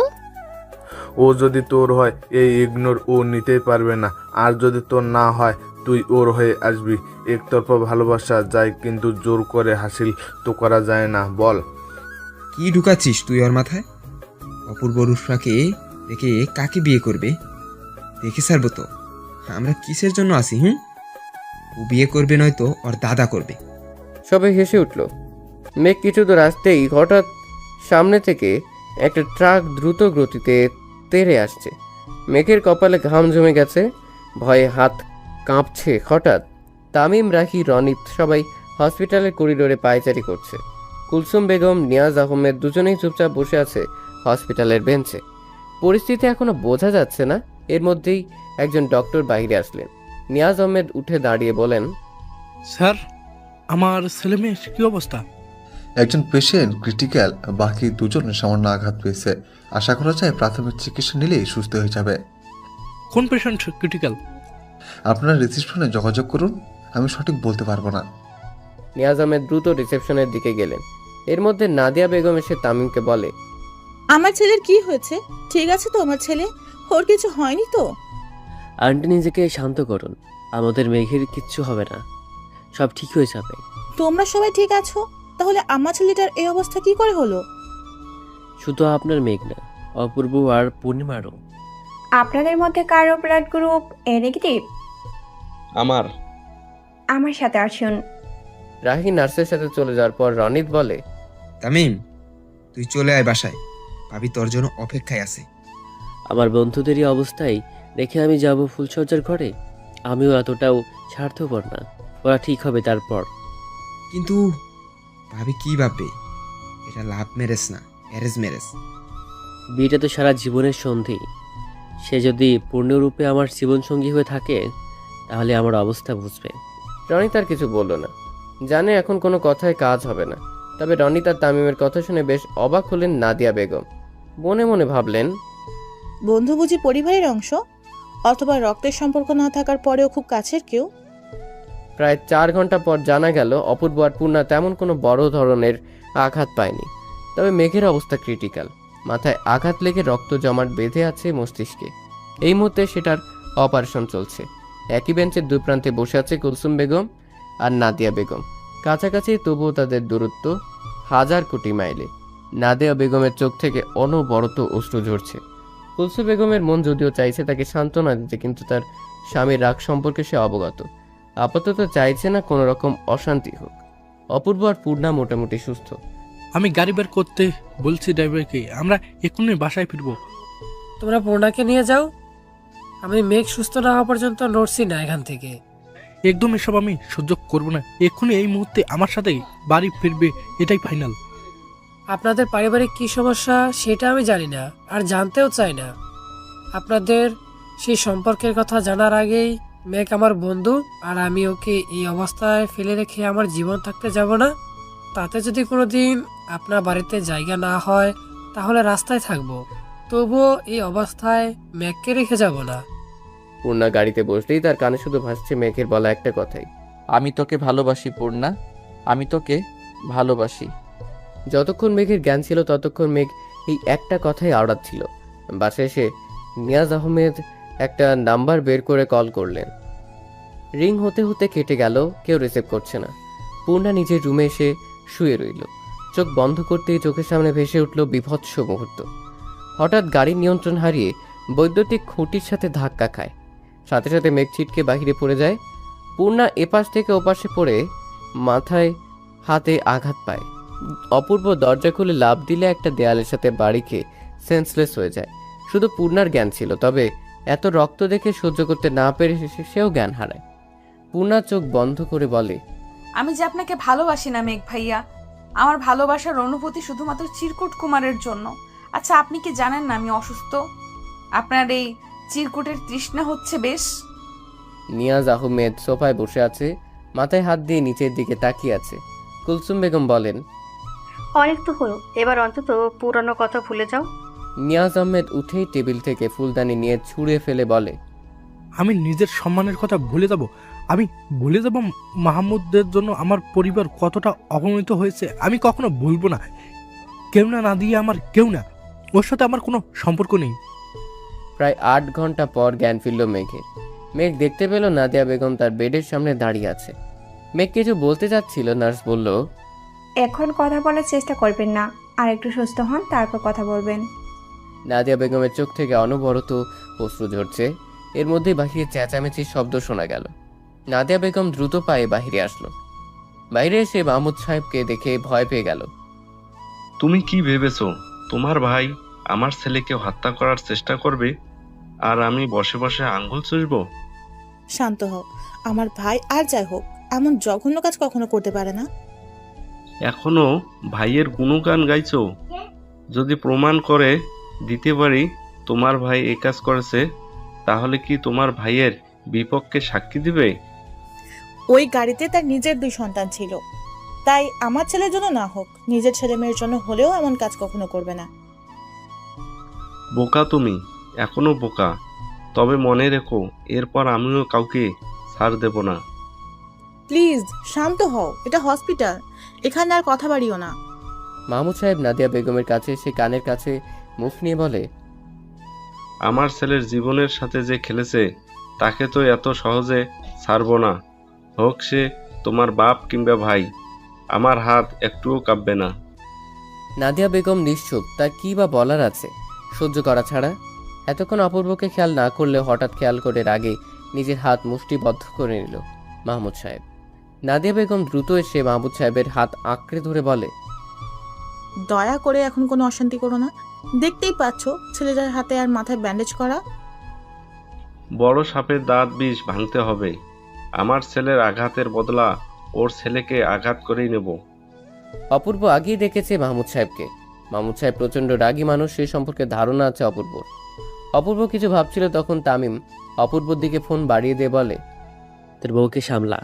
ও যদি তোর হয়, এই ইগনোর ও নিতেই পারবে না। আর যদি তোর না হয়, তুই ওর হয়ে আসবি। একতরফা ভালোবাসা যায়, কিন্তু জোর করে হাসিল তো করা যায় না, বল? কি ঢুকাচ্ছিস তুই ওর মাথায়? ও অপূর্ব রুফরাকে রেখে কাকে বিয়ে করবে? দেখে ছাড়বো তো আমরা কিসের জন্য আসি। ও বিয়ে করবে নয়তো ওর দাদা করবে। সবাই হেসে উঠল। মেঘ কিছু দূর আসতেই হঠাৎ সামনে থেকে একটা ট্রাক দ্রুত গতিতে তেড়ে আসছে। মেঘের কপালে ঘাম জমে গেছে, ভয়ে হাত কাঁপছে। হঠাৎ তামিম, রাখি, রনিত সবাই হসপিটালের করিডোরে পায়চারি করছে। কুলসুম বেগম, নিয়াজ আহমেদ দুজনেই চুপচাপ বসে আছে হসপিটালের বেঞ্চে। পরিস্থিতি এখনো বোঝা যাচ্ছে না। এর মধ্যেই একজন ডক্টর বাইরে আসলেন। নিয়াজ আহমেদ উঠে দাঁড়িয়ে বলেন, স্যার, আমার ছেলে মেয়ের কি অবস্থা? একজন পেশেন্ট ক্রিটিক্যাল, বাকি দুজন সামান্য আঘাত পেয়েছে। আশা করা যায় প্রাথমিক চিকিৎসা নিলেই সুস্থ হয়ে যাবে। কোন পেশেন্ট ক্রিটিক্যাল? আপনারা রিসেপশনে যোগাযোগ করুন, আমি সঠিক বলতে পারবো না। নিয়াজ আহমেদ দ্রুত রিসেপশনের দিকে গেলেন। এর মধ্যে নাদিয়া বেগম এসে তামিমকে বলে, আমার ছেলের কি হয়েছে? ঠিক আছে তো আমার ছেলে? ওর কিছু হয়নি তো? আন্টি নিজেকে শান্ত করুন, আমাদের মেঘের কিচ্ছু হবে না, সব ঠিক হয়ে যাবে। তোমরা সবাই ঠিক আছো? তাহলে আমার ছেলেটার এই অবস্থা কি করে হলো? শুধু আপনার মেঘ না, অপূর্ব আর পূর্ণিমারও। আপনাদের মধ্যে কারো ব্লাড গ্রুপ এ নেগেটিভ? আমার আমার সাথে আসুন। রাহি নার্সের সাথে চলে যাওয়ার পর রনিত বলে, তামিম, তুই চলে আয় বাসায়, ভাবি তোর জন্য অপেক্ষায় আছে। আমার বন্ধুদেরই অবস্থায় রেখে আমি যাব ফুলসজ্জার ঘরে? আমিও এতটাও স্বার্থপর না, ওরা ঠিক হবে তারপর। কিন্তু ভাবি কি ভাববে? এটা লাভ ম্যারেজ না, অ্যারেঞ্জ ম্যারেজ। বিয়েটা তো সারা জীবনের সন্ধি, সে যদি পূর্ণরূপে আমার জীবনসঙ্গী হয়ে থাকে তাহলে আমার অবস্থা বুঝবে। রনিত আর কিছু বলল না, জানে এখন কোনো কথায় কাজ হবে না। তবে রনিত আর তামিমের কথা শুনে বেশ অবাক হলেন নাদিয়া বেগম। মনে মনে ভাবলেন, বন্ধু বুঝি পরিবারের অংশ, অথবা রক্তের সম্পর্ক না থাকার পরেও খুব কাছের কেউ? প্রায় 4 ঘন্টা পর জানা গেল অপূর্ব আর পূর্ণা তেমন কোনো বড় ধরনের আঘাত পায়নি। তবে মেঘের অবস্থা ক্রিটিক্যাল, মাথায় আঘাত লেগে রক্ত জমাট বেঁধে আছে মস্তিষ্কে। এই মুহূর্তে সেটার অপারেশন চলছে। একই বেঞ্চের দুই প্রান্তে বসে আছে কুলসুম বেগম আর নাদিয়া বেগম। কাছাকাছি, তবুও তাদের দূরত্ব 1000 কোটি মাইলে। নাদিয়া বেগমের চোখ থেকে অনবরত অশ্রু ঝরছে। কুলসুম বেগমের মন যদিও চাইছে তাকে সান্ত্বনা দিতে, কিন্তু তার স্বামীর রাগ সম্পর্কে সে অবগত। আপাতত চাইছে না কোনো রকম অশান্তি হোক। অপূর্ব আর পূর্ণা মোটামুটি সুস্থ। আমি গাড়ি বের করতে বলছি ড্রাইভারকে, আমরা এক্ষুনি বাসায় ফিরবো। তোমরা পূর্ণাকে নিয়ে যাও, আমি মেঘ সুস্থ না হওয়া পর্যন্ত নড়ছি না এখান থেকে। একদম এসব আমি সহ্য করবো না। এক্ষুনি এই মুহূর্তে আমার সাথে বাড়ি ফিরবে, এটাই ফাইনাল। আপনাদের পারিবারিক কি সমস্যা সেটা আমি জানি না, আর জানতেও চাই না। আপনাদের সেই সম্পর্কের কথা জানার আগেই মেঘ আমার বন্ধু, আর আমি ওকে এই অবস্থায় ফেলে রেখে আমার জীবন থাকতে যাব না। তাতে যদি কোনোদিন আপনার বাড়িতে জায়গা না হয় তাহলে রাস্তায় থাকবো, তবুও এই অবস্থায় মেঘকে রেখে যাব না। পূর্ণা গাড়িতে বসলেই তার কানে শুধু ভাসছে মেঘের বলা একটা কথাই, আমি তোকে ভালোবাসি পূর্ণা, আমি তোকে ভালোবাসি। যতক্ষণ মেঘের জ্ঞান ছিল ততক্ষণ মেঘ এই একটা কথাই আওড়াচ্ছিল। বাসায় এসে নিয়াজ আহমেদ একটা নাম্বার বের করে কল করলেন। রিং হতে হতে কেটে গেল, কেউ রিসিভ করছে না। পূর্ণা নিজের রুমে এসে শুয়ে রইল। চোখ বন্ধ করতেই চোখের সামনে ভেসে উঠল বিভৎস মুহূর্ত। হঠাৎ গাড়ির নিয়ন্ত্রণ হারিয়ে বৈদ্যুতিক খুঁটির সাথে ধাক্কা খায়। সাথে সাথে মেঘ ছিটকে বাহিরে পড়ে যায়। পূর্ণা এপাশ থেকে ওপাশে পড়ে মাথায় হাতে আঘাত পায়। অপূর্ব দরজা খুলে লাফ দিলে একটা দেয়ালের সাথে বাড়ি খেয়ে সেন্সলেস হয়ে যায়। শুধু পূর্ণার জ্ঞান ছিল, তবে এত রক্ত দেখে সহ্য করতে না পেরে সেও জ্ঞান হারায়। পূর্ণা চোখ বন্ধ করে বলে, আমি যে আপনাকে ভালোবাসি না মেঘ ভাইয়া, আমার ভালোবাসার অনুভূতি শুধুমাত্র চিরকুট কুমারের জন্য। আচ্ছা, আপনি কি জানেন না আমি অসুস্থ? আপনার এই চিরকুটের তৃষ্ণা হচ্ছে বেশ। নিয়াজ আহমেদ সোফায় বসে আছে, মাথায় হাত দিয়ে নিচের দিকে তাকিয়ে আছে। কুলসুম বেগম বলেন, অনেক তো হলো, এবার অন্তত পুরানো কথা ভুলে যাও। নিয়াজ আহমেদ উঠেই টেবিল থেকে ফুলদানি নিয়ে ছুঁড়ে ফেলে বলে, আমি নিজের সম্মানের কথা ভুলে যাব? আমি ভুলে যাব মাহমুদের জন্য আমার পরিবার কতটা অপমানিত হয়েছে? আমি কখনো ভুলবো না। কেউ না, না দিয়ে আমার কেউ না, ওর সাথে আমার কোনো সম্পর্ক নেই। প্রায় 8 ঘন্টা পর জ্ঞান ফিরল মেঘের। মেঘ দেখতে পেল নাদিয়া বেগম তার বেডের সামনে দাঁড়িয়ে আছে। মেঘ কিছু বলতে যাচ্ছিল, নার্স বলল, এখন কথা বলার চেষ্টা করবেন না, আর একটু সুস্থ হন তারপর কথা বলবেন। নাদিয়া বেগমের চোখ থেকে অনবরত অশ্রু ঝরছে। এর মধ্যেই বাহিরে চেঁচামেচির শব্দ শোনা গেল। নাদিয়া বেগম দ্রুত পায়ে বাহিরে আসলো। বাইরে এসে মাহমুদ সাহেবকে দেখে ভয় পেয়ে গেল। তুমি কি ভেবেছো তোমার ভাই আমার ছেলেকে হত্যা করার চেষ্টা করবে আর আমি বসে বসে আঙ্গুল চুষবো? শান্ত হও। আমার ভাই আর যাই হোক এমন জঘন্য কাজ কখনো করতে পারে না। এখনো ভাইয়ের গুণগান গাইছো? যদি প্রমাণ করে দিতে পারি তোমার ভাই এই কাজ করেছে, তাহলে কি তোমার ভাইয়ের বিপক্ষে সাক্ষী দিবে? ওই গাড়িতে তার নিজের 2 সন্তান ছিল, তাই আমার ছেলের জন্য না হোক নিজের ছেলে মেয়ের জন্য হলেও এমন কাজ কখনো করবে না। বোকা তুমি, এখনো বোকা। তবে মনে রেখো, এরপর আমিও কাউকে ছাড় দেব না। প্লিজ শান্ত হও, এটা হসপিটাল, এখানে আর কথা বাড়িও না। মাহমুদ সাহেব নাদিয়া বেগমের কাছে এসে কানের কাছে মুখ নিয়ে বলে, আমার ছেলের জীবনের সাথে যে খেলেছে তাকে তো এত সহজে ছাড়বো না, হোক সে তোমার বাপ কিংবা ভাই। আমার হাত একটুও কাঁপবে না। নাদিয়া বেগম নিশ্চুপ, তার কি বা বলার আছে সহ্য করা ছাড়া। এতক্ষণ অপূর্বকে খেয়াল না করলে হঠাৎ খেয়াল করে রাগে নিজের হাত মুষ্টিবদ্ধ করে নিল মাহমুদ সাহেব। নাদিয়া বেগম দ্রুত এসে মাহমুদ সাহেবের হাত আঁকড়ে ধরে বলে, দয়া করে এখন কোনো অশান্তি করো না। দেখতেই পাচ্ছ ছেলেটার হাতে আর মাথায় ব্যান্ডেজ করা। বড় সাপের দাঁত বিষ ভাঙতে হবে। আমার ছেলের আঘাতের বদলা ওর ছেলেকে আঘাত করেই নেব। অপূর্ব আগেই দেখেছে মাহমুদ সাহেবকে। মাহমুদ সাহেব প্রচণ্ড রাগী মানুষ, সে সম্পর্কে ধারণা আছে অপূর্বর। অপূর্ব কিছু ভাবছিল, তখন তামিম অপূর্বর দিকে ফোন বাড়িয়ে দিয়ে বলে, তোর বউকে সামলা,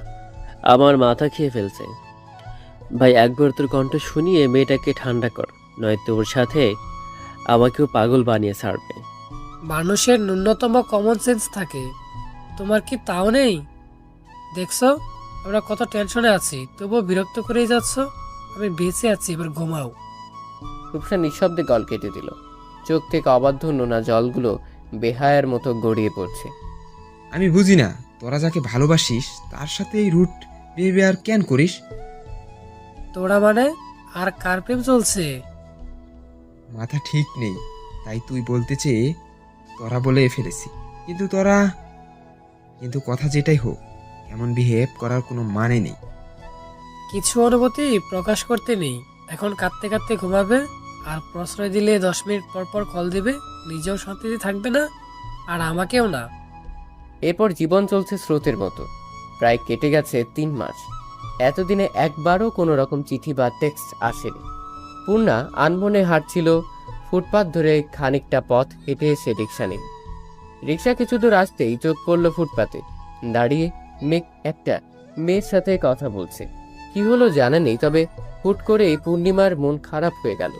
আমার মাথা খেয়ে ফেলছে। ভাই একবার তোর কণ্ঠ শুনিয়ে মেয়েটাকে ঠান্ডা কর, নয়তো ওর সাথে আমাকেও পাগল বানিয়ে ছাড়বে। মানুষের ন্যূনতম কমন সেন্স থাকে, তোমার কি তাও নেই? দেখছো আমরা কত টেনশনে আছি, তবুও বিরক্ত করেই যাচ্ছ। আমি বেঁচে আছি, এবার ঘুমাও। রূপসা নিঃশব্দে গল কেটে দিল। চোখ থেকে অবাধ্য নোনা জলগুলো বেহায়ার মতো গড়িয়ে পড়ছে। আমি বুঝি না তোরা যাকে ভালোবাসিস তার সাথে এই রুট বিহেভিয়ার কেন করিস? তোরা মানে? আর কার প্রেম চলছে? মাথা ঠিক নেই, তাই তুই বলতে চেয়ে তোরা বলে ফেলেছি। কিন্তু কথা যেটাই হোক, এমন বিহেভ করার কোনো মানে নেই। কিছু অনুভূতি প্রকাশ করতে নেই। এখন কাঁদতে কাঁদতে ঘুমাবে, আর প্রশ্রয় দিলে 10 মিনিট পর পর কল দেবে। নিজেও শান্তিতে থাকবে না, আর আমাকেও না। এরপর জীবন চলছে স্রোতের মতো। প্রায় কেটে গেছে 3 মাস। এতদিনে একবারও কোনো রকম চিঠি বা টেক্সট আসেনি। পূর্ণা আনমনে হাঁটছিল ফুটপাত ধরে। খানিকটা পথ হেঁটে এসে রিক্সা নিল। রিক্সা কিছু দূর আসতেই চোখ পড়ল ফুটপাতে দাঁড়িয়ে একটা মেয়ের সাথে কথা বলছে। কি হলো জানা নেই, তবে হুট করেই পূর্ণিমার মন খারাপ হয়ে গেল।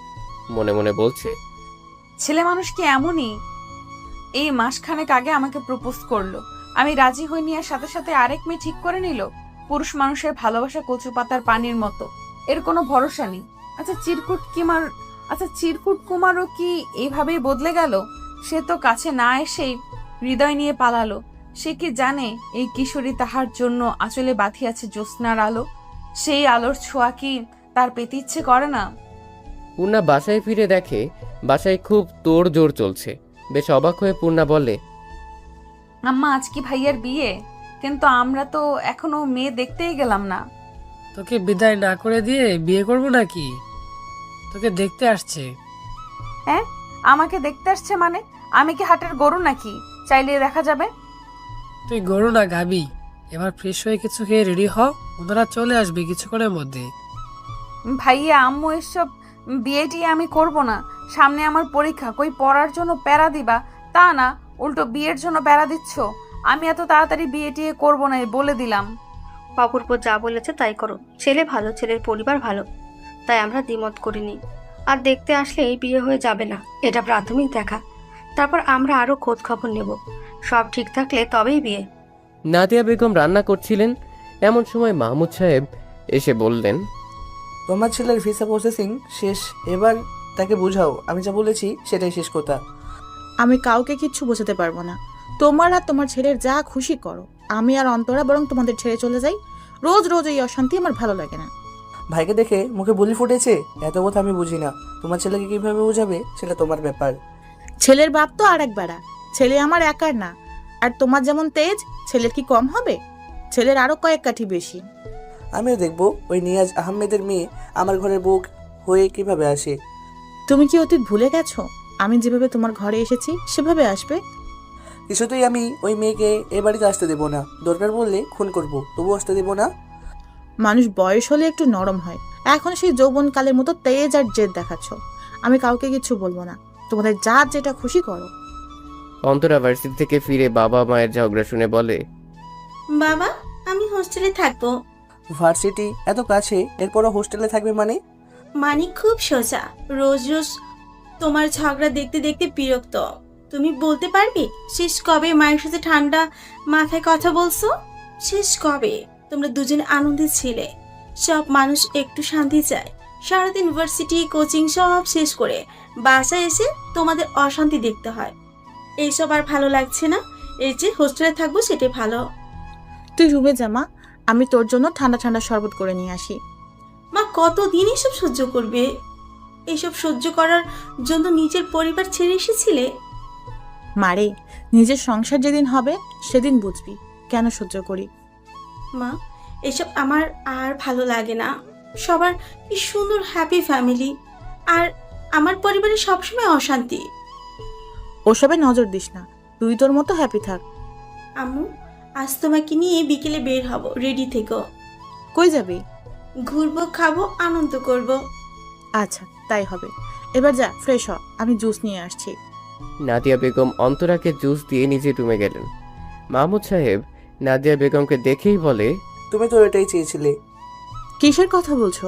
মনে মনে বলছে, ছেলে মানুষ কি এমনই? এই মাসখানেক আগে আমাকে প্রপোজ করলো, আমি রাজি হইনি, আর সাথে সাথে আরেক মেয়ে ঠিক করে নিল। পুরুষ মানুষের ভালোবাসা কচু পাতার পানির মতো, এর কোনো ভরসা নেই। চিরকুট কুমারও কি এইভাবেই বদলে গেল? সে তো কাছে না এসেই হৃদয় নিয়ে পালালো। সে কি জানে এই কিশোরী তাহার জন্য আঁচলে বাঁধিয়াছে জ্যোৎস্নার আলো? সেই আলোর ছোঁয়া কি তার পেতে ইচ্ছে করে না? পূর্ণা বাসায় ফিরে দেখে বাসায় খুব তোড়জোড় চলছে। বেশ অবাক হয়ে পূর্ণা বলে, আম্মা আজ কি ভাইয়ার বিয়ে? কিন্তু আমরা তো এখনো মেয়ে দেখতেই গেলাম না। তোকে বিদায় না করে দিয়ে বিয়ে করবো নাকি? তোকে দেখতে আসছে। হ্যাঁ, আমাকে দেখতে আসছে মানে? আমি কি হাটের গরু নাকি চাইলে দেখা যাবে? তুই গরু না গাবি। এবার ফ্রেশ হয়ে কিছু খেয়ে রেডি হ, ওনারা চলে আসবে কিছুক্ষণের মধ্যে। ভাইয়া আম্মু এসব বিয়েটি আমি করব না। সামনে আমার পরীক্ষা, কই পড়ার জন্য প্যারা দিবা তা না, উল্টো বিয়ের জন্য প্যারা দিচ্ছ। আমি এত তাড়াতাড়ি বিয়েটি করব না, বলে দিলাম। অপূর্ব যা বলেছে তাই করো। ছেলে ভালো, ছেলের পরিবার ভালো, তাই আমরা দ্বিমত করিনি। আর দেখতে আসলেই বিয়ে হয়ে যাবে না, এটা প্রাথমিক দেখা। তারপর আমরা আরো খোঁজ খবর নেব। সব ঠিক থাকলে তবেই বিয়ে। নাদিয়া বেগম রান্না করছিলেন। এমন সময় মাহমুদ সাহেব এসে বললেন, তোমার ছেলের ভিসা প্রসেসিং শেষ, এবার তাকে বুঝাও আমি যা বলেছি সেটাই শেষ কথা। আমি কাউকে কিচ্ছু বোঝাতে পারবো না। তোমার আর তোমার ছেলের যা খুশি করো। আমি আর অন্তরা বরং তোমাদের ছেড়ে চলে যাই। রোজ রোজ এই অশান্তি আমার ভালো লাগে না। ভাইকে দেখে মুখে বুলি ফুটেছে, এত কথা আমি বুঝি না। তোমার ছেলেকে কিভাবে বোঝাবে সেটা তোমার ব্যাপার। ছেলের বাপ তো আর এক বেড়া, ছেলে আমার একার না। আর তোমার যেমন তেজ, ছেলের কি কম হবে? ছেলের আরো কয়েক কাঠি বেশি। আমিও দেখবো ওই নিয়াজ আহমেদের মেয়ে আমার ঘরের বউ হয়ে কিভাবে আসে। তুমি কি অতীত ভুলে গেছো? আমি যেভাবে তোমার ঘরে এসেছি সেভাবে আসবে। কিছুতেই আমি ওই মেয়েকে এ বাড়িতে আসতে দেবো না। দরকার বললে খুন করবো, তবু আসতে দেবো না। মানুষ বয়স হলে একটু নরম হয়, এখন সেই যৌবনকালের মতো তেজ আর জেদ দেখাচ্ছ। আমি কাউকে কিছু বলবো না, তোমাদের যা যেটা খুশি করো। অন্তরা ভার্সিটি থেকে ফিরে বাবা মায়ের ঝগড়া শুনে বলে, বাবা, আমি হোস্টেলে থাকবো। ভার্সিটি এত কাছে, এরপরও হোস্টেলে থাকবে মানে? মানে খুব সোজা, রোজ রোজ তোমার ঝগড়া দেখতে দেখতে বিরক্ত। তুমি বলতে পারবে শেষ কবে মায়ের সাথে ঠান্ডা মাথায় কথা বলছো? শেষ কবে তোমরা দুজন আনন্দে ছিলে? সব মানুষ একটু শান্তি চায়। সারাদিন ইউনিভার্সিটি কোচিং সব শেষ করে বাসায় এসে তোমাদের অশান্তি দেখতে হয়। এইসব আর ভালো লাগছে না। এই যে হোস্টেলে থাকবো সেটাই ভালো। তুই রুমে যা মা, আমি তোর জন্য ঠান্ডা ঠান্ডা শরবত করে নিয়ে আসি। মা, কতদিন এসব সহ্য করবে? এসব সহ্য করার জন্য নিজের পরিবার ছেড়ে এসেছিলে? মারে, নিজের সংসার যেদিন হবে সেদিন বুঝবি কেন সহ্য করি। মা, এসব আমার আর ভালো লাগে না। সবার কি সুন্দর হ্যাপি ফ্যামিলি, আর আমার পরিবারে সবসময় অশান্তি। ওসবে নজর দিস না, তুই তোর মতো হ্যাপি থাক। আম্মু, আজ তোমাকে নিয়ে বিকেলে বের হব, রেডি থেকো। কই যাবি? ঘুরবো, খাবো, আনন্দ করব। আচ্ছা তাই হবে, এবার যা ফ্রেশ হ, আমি জুস নিয়ে আসছি। নাদিয়া বেগম অন্তরাকে জুস দিয়ে নিজের রুমে গেলেন। মাহমুদ সাহেব নাদিয়া বেগমকে দেখেই বলে, তুমি তো এটাই চেয়েছিলে। কিসের কথা বলছো?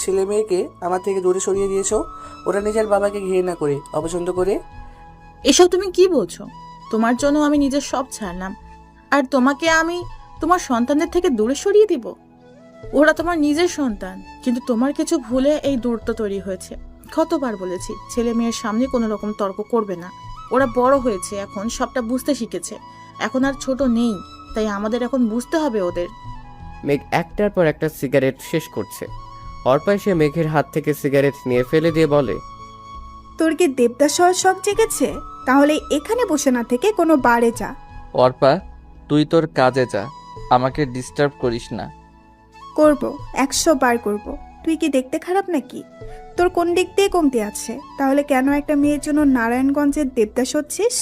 ছেলে মেয়েকে আমার থেকে দূরে সরিয়ে দিয়েছো, ওরা নিজের বাবাকে ঘৃণা করে, অপছন্দ করে। এসব তুমি কি বলছো? তোমার জন্য আমি নিজের সব ছাড়লাম, আর তোমাকে আমি তোমার সন্তানদের থেকে দূরে সরিয়ে দিব? ওরা তোমার নিজের সন্তান, কিন্তু তোমার কিছু ভুলে এই দূরত্ব তৈরি হয়েছে। কতবার বলেছি ছেলে মেয়ের সামনে কোনো রকম তর্ক করবে না। ওরা বড় হয়েছে, এখন সবটা বুঝতে শিখেছে, এখন আর ছোট নেই, তাই আমাদের এখন বুঝতে হবে ওদের। মেঘ একটার পর একটা সিগারেট শেষ করছে। অর্পা এসে মেঘের হাত থেকে সিগারেট নিয়ে ফেলে দিয়ে বলে, তোর কি দেবদাস হওয়ার শখ জেগেছে? তাহলে এখানে বসে না থেকে কোনো বারে যা। অর্পা, তুই তোর কাজে যা, আমাকে ডিস্টার্ব করিস না। করব, 100 বার করব। তুই কি দেখতে খারাপ নাকি? তোর কোন দিক দিয়ে কমতি আছে? তাহলে কেন একটা মেয়ের জন্য নারায়ণগঞ্জের দেবদাস হচ্ছিস?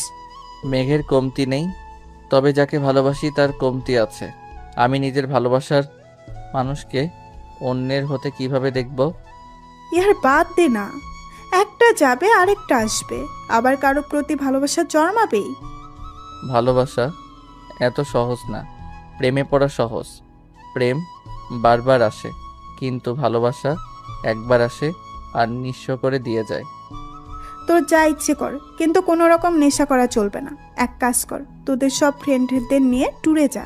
মেঘের কমতি নেই, তবে যাকে ভালোবাসি তার কমতি আছে। আমি নিজের ভালোবাসার মানুষকে অন্যের হতে কিভাবে দেখব? ইয়ার বাদ দে না, একটা যাবে আরেকটা আসবে, আবার কারো প্রতি ভালোবাসা জন্মাবেই। ভালোবাসা এত সহজ না, প্রেমে পড়া সহজ। প্রেম বারবার আসে, কিন্তু ভালোবাসা একবার আসে আর নিঃস্ব করে দিয়ে যায়। তোর যা ইচ্ছে কর, কিন্তু কোনো রকম নেশা করা চলবে না। এক কাজ কর, তোদের সব ফ্রেন্ডদের নিয়ে ট্যুরে যা।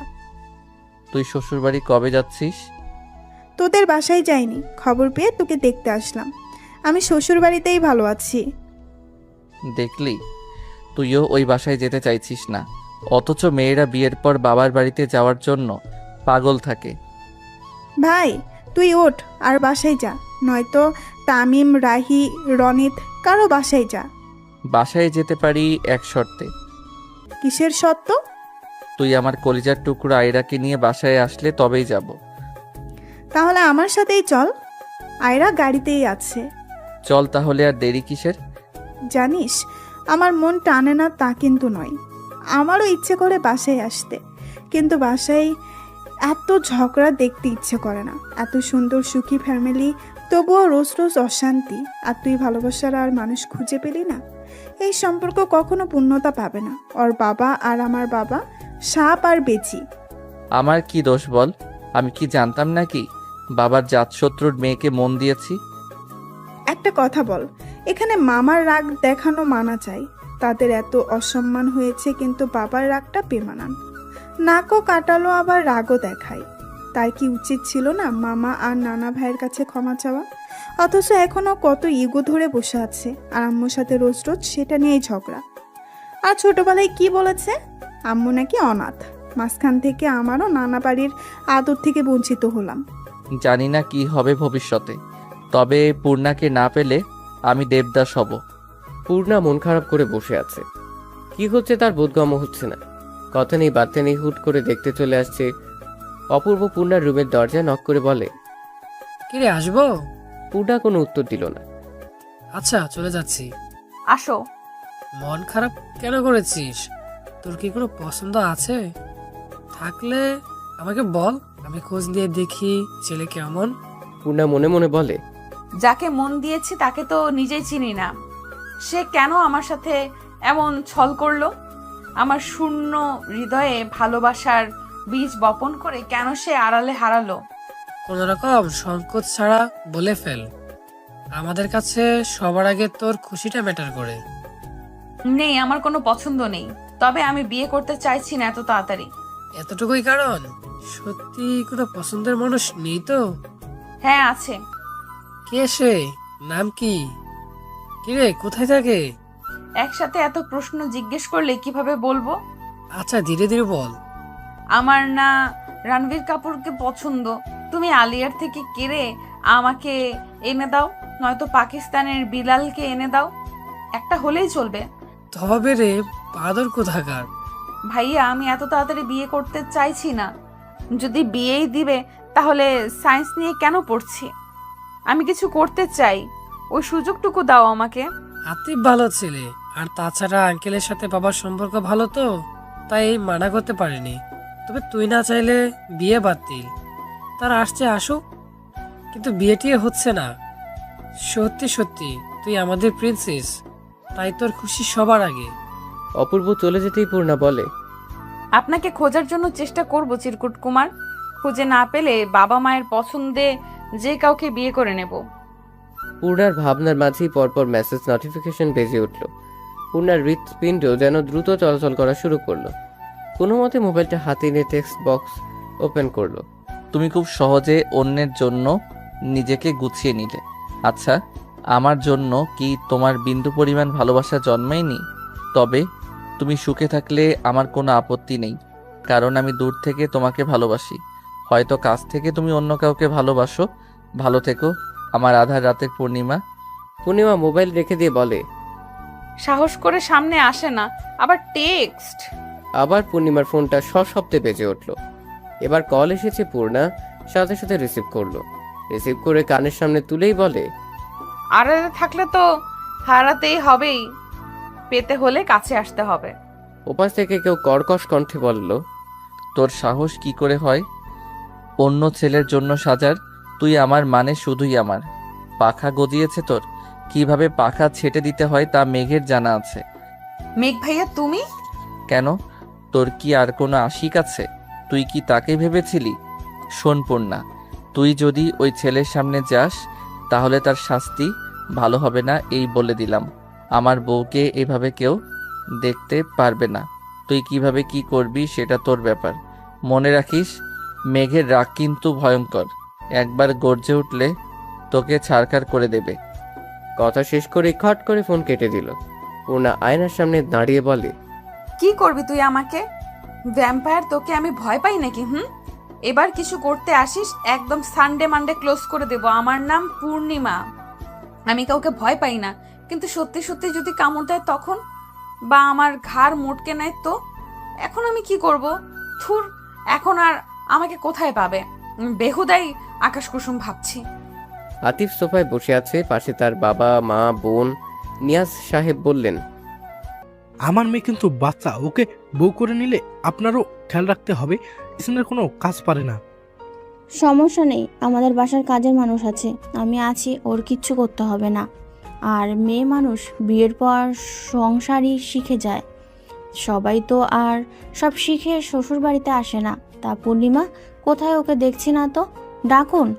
তুই শ্বশুরবাড়ি কবে যাচ্ছিস? তোদের বাসায় যাইনি, খবর পেয়ে তোকে দেখতে আসলাম। আমি শ্বশুর বাড়িতেই ভালো আছি। দেখলি, তুইও ওই বাসায় যেতে চাইছিস না, অথচ মেয়েরা বিয়ের পর বাবার বাড়িতে যাওয়ার জন্য পাগল থাকে। ভাই, তুই ওঠ আর বাসায় যা, নয়তো তামিম, রাহি, রনিত কারো বাসায় যা। বাসায় যেতে পারি এক শর্তে। কিসের শর্ত? তুই আমার কলিজার টুকরো আয়রাকে নিয়ে বাসায় আসলে তবেই যাব। তাহলে আমার সাথেই চল, আয়রা গাড়িতেই আছে। চল তাহলে, আর দেরি কিসের? জানিস, আমার মন টানে না তা কিন্তু নয়, আমারও ইচ্ছে করে বাসায় আসতে, কিন্তু বাসায় এত ঝগড়া দেখতে ইচ্ছে করে না। এত সুন্দর সুখী ফ্যামিলি, তবুও রোজ রোজ অশান্তি। আর তুই ভালোবাসার আর মানুষ খুঁজে পেলি না। এই সম্পর্ক কখনো পূর্ণতা পাবে না। ওর বাবা আর আমার বাবা সাপ আর বেচি। আমার কি দোষ বল? আমি কি জানতাম নাকি বাবার জাতশত্রুর মেয়েকে মন দিয়েছি? একটা কথা বল, এখানে মামার রাগ দেখানো মানা চাই। তাদের এত অসম্মান হয়েছে, কিন্তু বাবার রাগটা বেমানান। নাকও কাটালো, আবার রাগও দেখায়। তার কি উচিত ছিল না মামা আর নানা ভাইয়ের কাছে ক্ষমা চাওয়া? অথচ এখনো কত ইগো ধরে বসে আছে, আর আম্মুর সাথে রোজ রোজ সেটা নিয়েই ঝগড়া। আর ছোটবেলায় কি বলেছে, আম্মু নাকি অনাথ। মাঝখান থেকে আমারও নানা বাড়ির আদর থেকে বঞ্চিত হলাম। জানি না কি হবে ভবিষ্যতে, তবে পূর্ণাকে না পেলে আমি দেবদাস হব। পূর্ণা মন খারাপ করে বসে আছে। কি হচ্ছে তার বোধগম্য হচ্ছে না। কথা নেই বার্তা নেই, হুট করে দেখতে চলে আসছে অপূর্ব পূর্ণার রুমের দরজায় নক করে বলে, কিরে আসবো? পূর্ণা কোনো উত্তর দিল না। আচ্ছা চলে যাচ্ছি। আসো। মন খারাপ কেন করেছিস? তোর কি কোনো পছন্দ আছে? থাকলে আমাকে বল, আমি খোঁজ নিয়ে দেখি ছেলে কেমন। পূর্ণা মনে মনে বলে, যাকে মন দিয়েছি তাকে তো নিজেই চিনি না। সে কেন আমার সাথে এমন ছল করলো? আমার শূন্য হৃদয়ে ভালোবাসার বীজ বপন করে কেন সে আড়ালে হারালো? কোন রকম সংকোচ ছাড়া বলে ফেল। আমাদের কাছে সবার আগে তোর খুশিটা ম্যাটার করে। নেই, আমার কোনো পছন্দ নেই। তবে আমি বিয়ে করতে চাইছি না এত তাড়াতাড়ি। এতটুকুই কারণ? সত্যি কোনো পছন্দের মানুষ নেই তো? হ্যাঁ আছে। কে সে? নাম কি? কিরে কোথায় থাকে? একসাথে এত প্রশ্ন জিজ্ঞেস করলে কিভাবে বলবো? আচ্ছা ধীরে ধীরে বল। আমার না রণবীর কাপুরকে পছন্দ। তুমি আলিয়ার থেকে কেড়ে আমাকে এনে দাও, নয়তো পাকিস্তানের বিলালকে এনে দাও। একটা হলেই চলবে। তবে রে বাদর কোথাকার। ভাইয়া আমি এত তাড়াতাড়ি বিয়ে করতে চাইছি না। যদি বিয়েই দিবে তাহলে সায়েন্স নিয়ে কেন পড়ছি? আমি কিছু করতে চাই, ওই সুযোগটুকু দাও আমাকে। আতিফ ভালো ছেলে, আর তাছাড়া আঙ্কেলের সাথে বাবার সম্পর্ক ভালো তো, তাই মানা করতে পারিনি। তবে তুই না চাইলে বিয়ে বাতিল। তারা আসছে আসুক, কিন্তু বিয়েটি হচ্ছে না। সত্যি সত্যি তুই আমাদের প্রিন্সেস, তাই তোর খুশি সবার আগে। অপূর্ব চলে যেতেই পূর্ণা বলে, আপনাকে খোঁজার জন্য চেষ্টা করব চিরকুট কুমার। খুঁজে না পেলে বাবা মায়ের পছন্দে যে কাউকে বিয়ে করে নেব। পূর্ণার ভাবনার মাঝেই পরপর মেসেজ নোটিফিকেশন বেজে উঠল। পূর্ণার হৃৎপিণ্ড যেন দ্রুত চলাচল করা শুরু করলো। কোনো মতে মোবাইলটা হাতে নিয়ে টেক্সট বক্স ওপেন করলো। তুমি খুব সহজে অন্যের জন্য নিজেকে গুছিয়ে নিলে। আচ্ছা, আমার জন্য কি তোমার বিন্দু পরিমাণ ভালোবাসা জন্মেনি? তবে তুমি সুখে থাকলে আমার কোনো আপত্তি নেই, কারণ আমি দূর থেকে তোমাকে ভালোবাসি। হয়তো কাছ থেকে তুমি অন্য কাউকে ভালোবাসো। ভালো থেকো আমার আধার রাতের পূর্ণিমা। পূর্ণিমা মোবাইল রেখে দিয়ে বলে, সাহস করে সামনে আসে না, আবার টেক্সট। আবার পূর্ণিমার ফোনটা সশব্দে বেজে উঠল। এবার কল এসেছে। পূর্ণা সাথে সাথে রিসিভ করলো। রিসিভ করে কানের সামনে তুলেই বলে, আড়ালে থাকলে তো হারাতেই হবেই, পেতে হলে কাছে আসতে হবে। ওপাশ থেকে কেউ কর্কশ কণ্ঠে বলল, তোর সাহস কি করে হয় অন্য ছেলের জন্য সাজার? তুই আমার মানে শুধুই আমার। পাখা গজিয়েছে তোর? কিভাবে পাখা ছেটে দিতে হয় তা মেঘের জানা আছে। মেঘ ভাইয়া তুমি? কেন, তোর কি আর কোনো আশিক আছে? তুই কি তাকে ভেবেছিলি? শোন পূর্ণা, তুই যদি ওই ছেলের সামনে যাস তাহলে তার শাস্তি ভালো হবে না, এই বলে দিলাম। আমার বউকে এভাবে কেউ দেখতে পারবে না। তুই কিভাবে কি করবি সেটা তোর ব্যাপার। মনে রাখিস, মেঘের রাগ কিন্তু ভয়ঙ্কর। একবার গর্জে উঠলে তোকে ছাড়খাড় করে দেবে। কথা শেষ করে খট করে ফোন কেটে দিল। পূর্ণা আয়নার সামনে দাঁড়িয়ে বলে, কি করবি তুই আমাকে? ভ্যাম্পায়ার তোকে আমি ভয় পাই নাকি? এবার কিছু করতে আসিস একদম সানডে মানডে ক্লোজ করে দেব। আমার নাম পূর্ণিমা, আমি কাউকে ভয় পাই না। কিন্তু সত্যি সত্যি যদি কামড় দেয় তখন, বা আমার ঘাড় মোটকে নেয় তো? এখন আমি কি করব? থুর, এখন আর আমাকে কোথায় পাবে? বেহুদাই আকাশ কুসুম ভাবছি। আতিফ সোফায় বসে আছে, পাশে তার বাবা মা বোন। নিয়াজ সাহেব বললেন, আমার মেয়ে কিন্তু বাচ্চা, ওকে বউ করে নিলে আপনারও খেয়াল রাখতে হবে। ইসনের কোনো কাজ পারে না। সমস্যা নেই, আমাদের বাসার কাজের মানুষ আছে, আমি আছি, ওর কিচ্ছু করতে হবে না। আর মেয়ে মানুষ বিয়ের পর সংসারই শিখে যায়। সবাই তো আর সব শিখে শ্বশুর বাড়িতে আসে না। তা পূর্ণিমা কোথায়? ওকে দেখছি না তো, ডাকুন।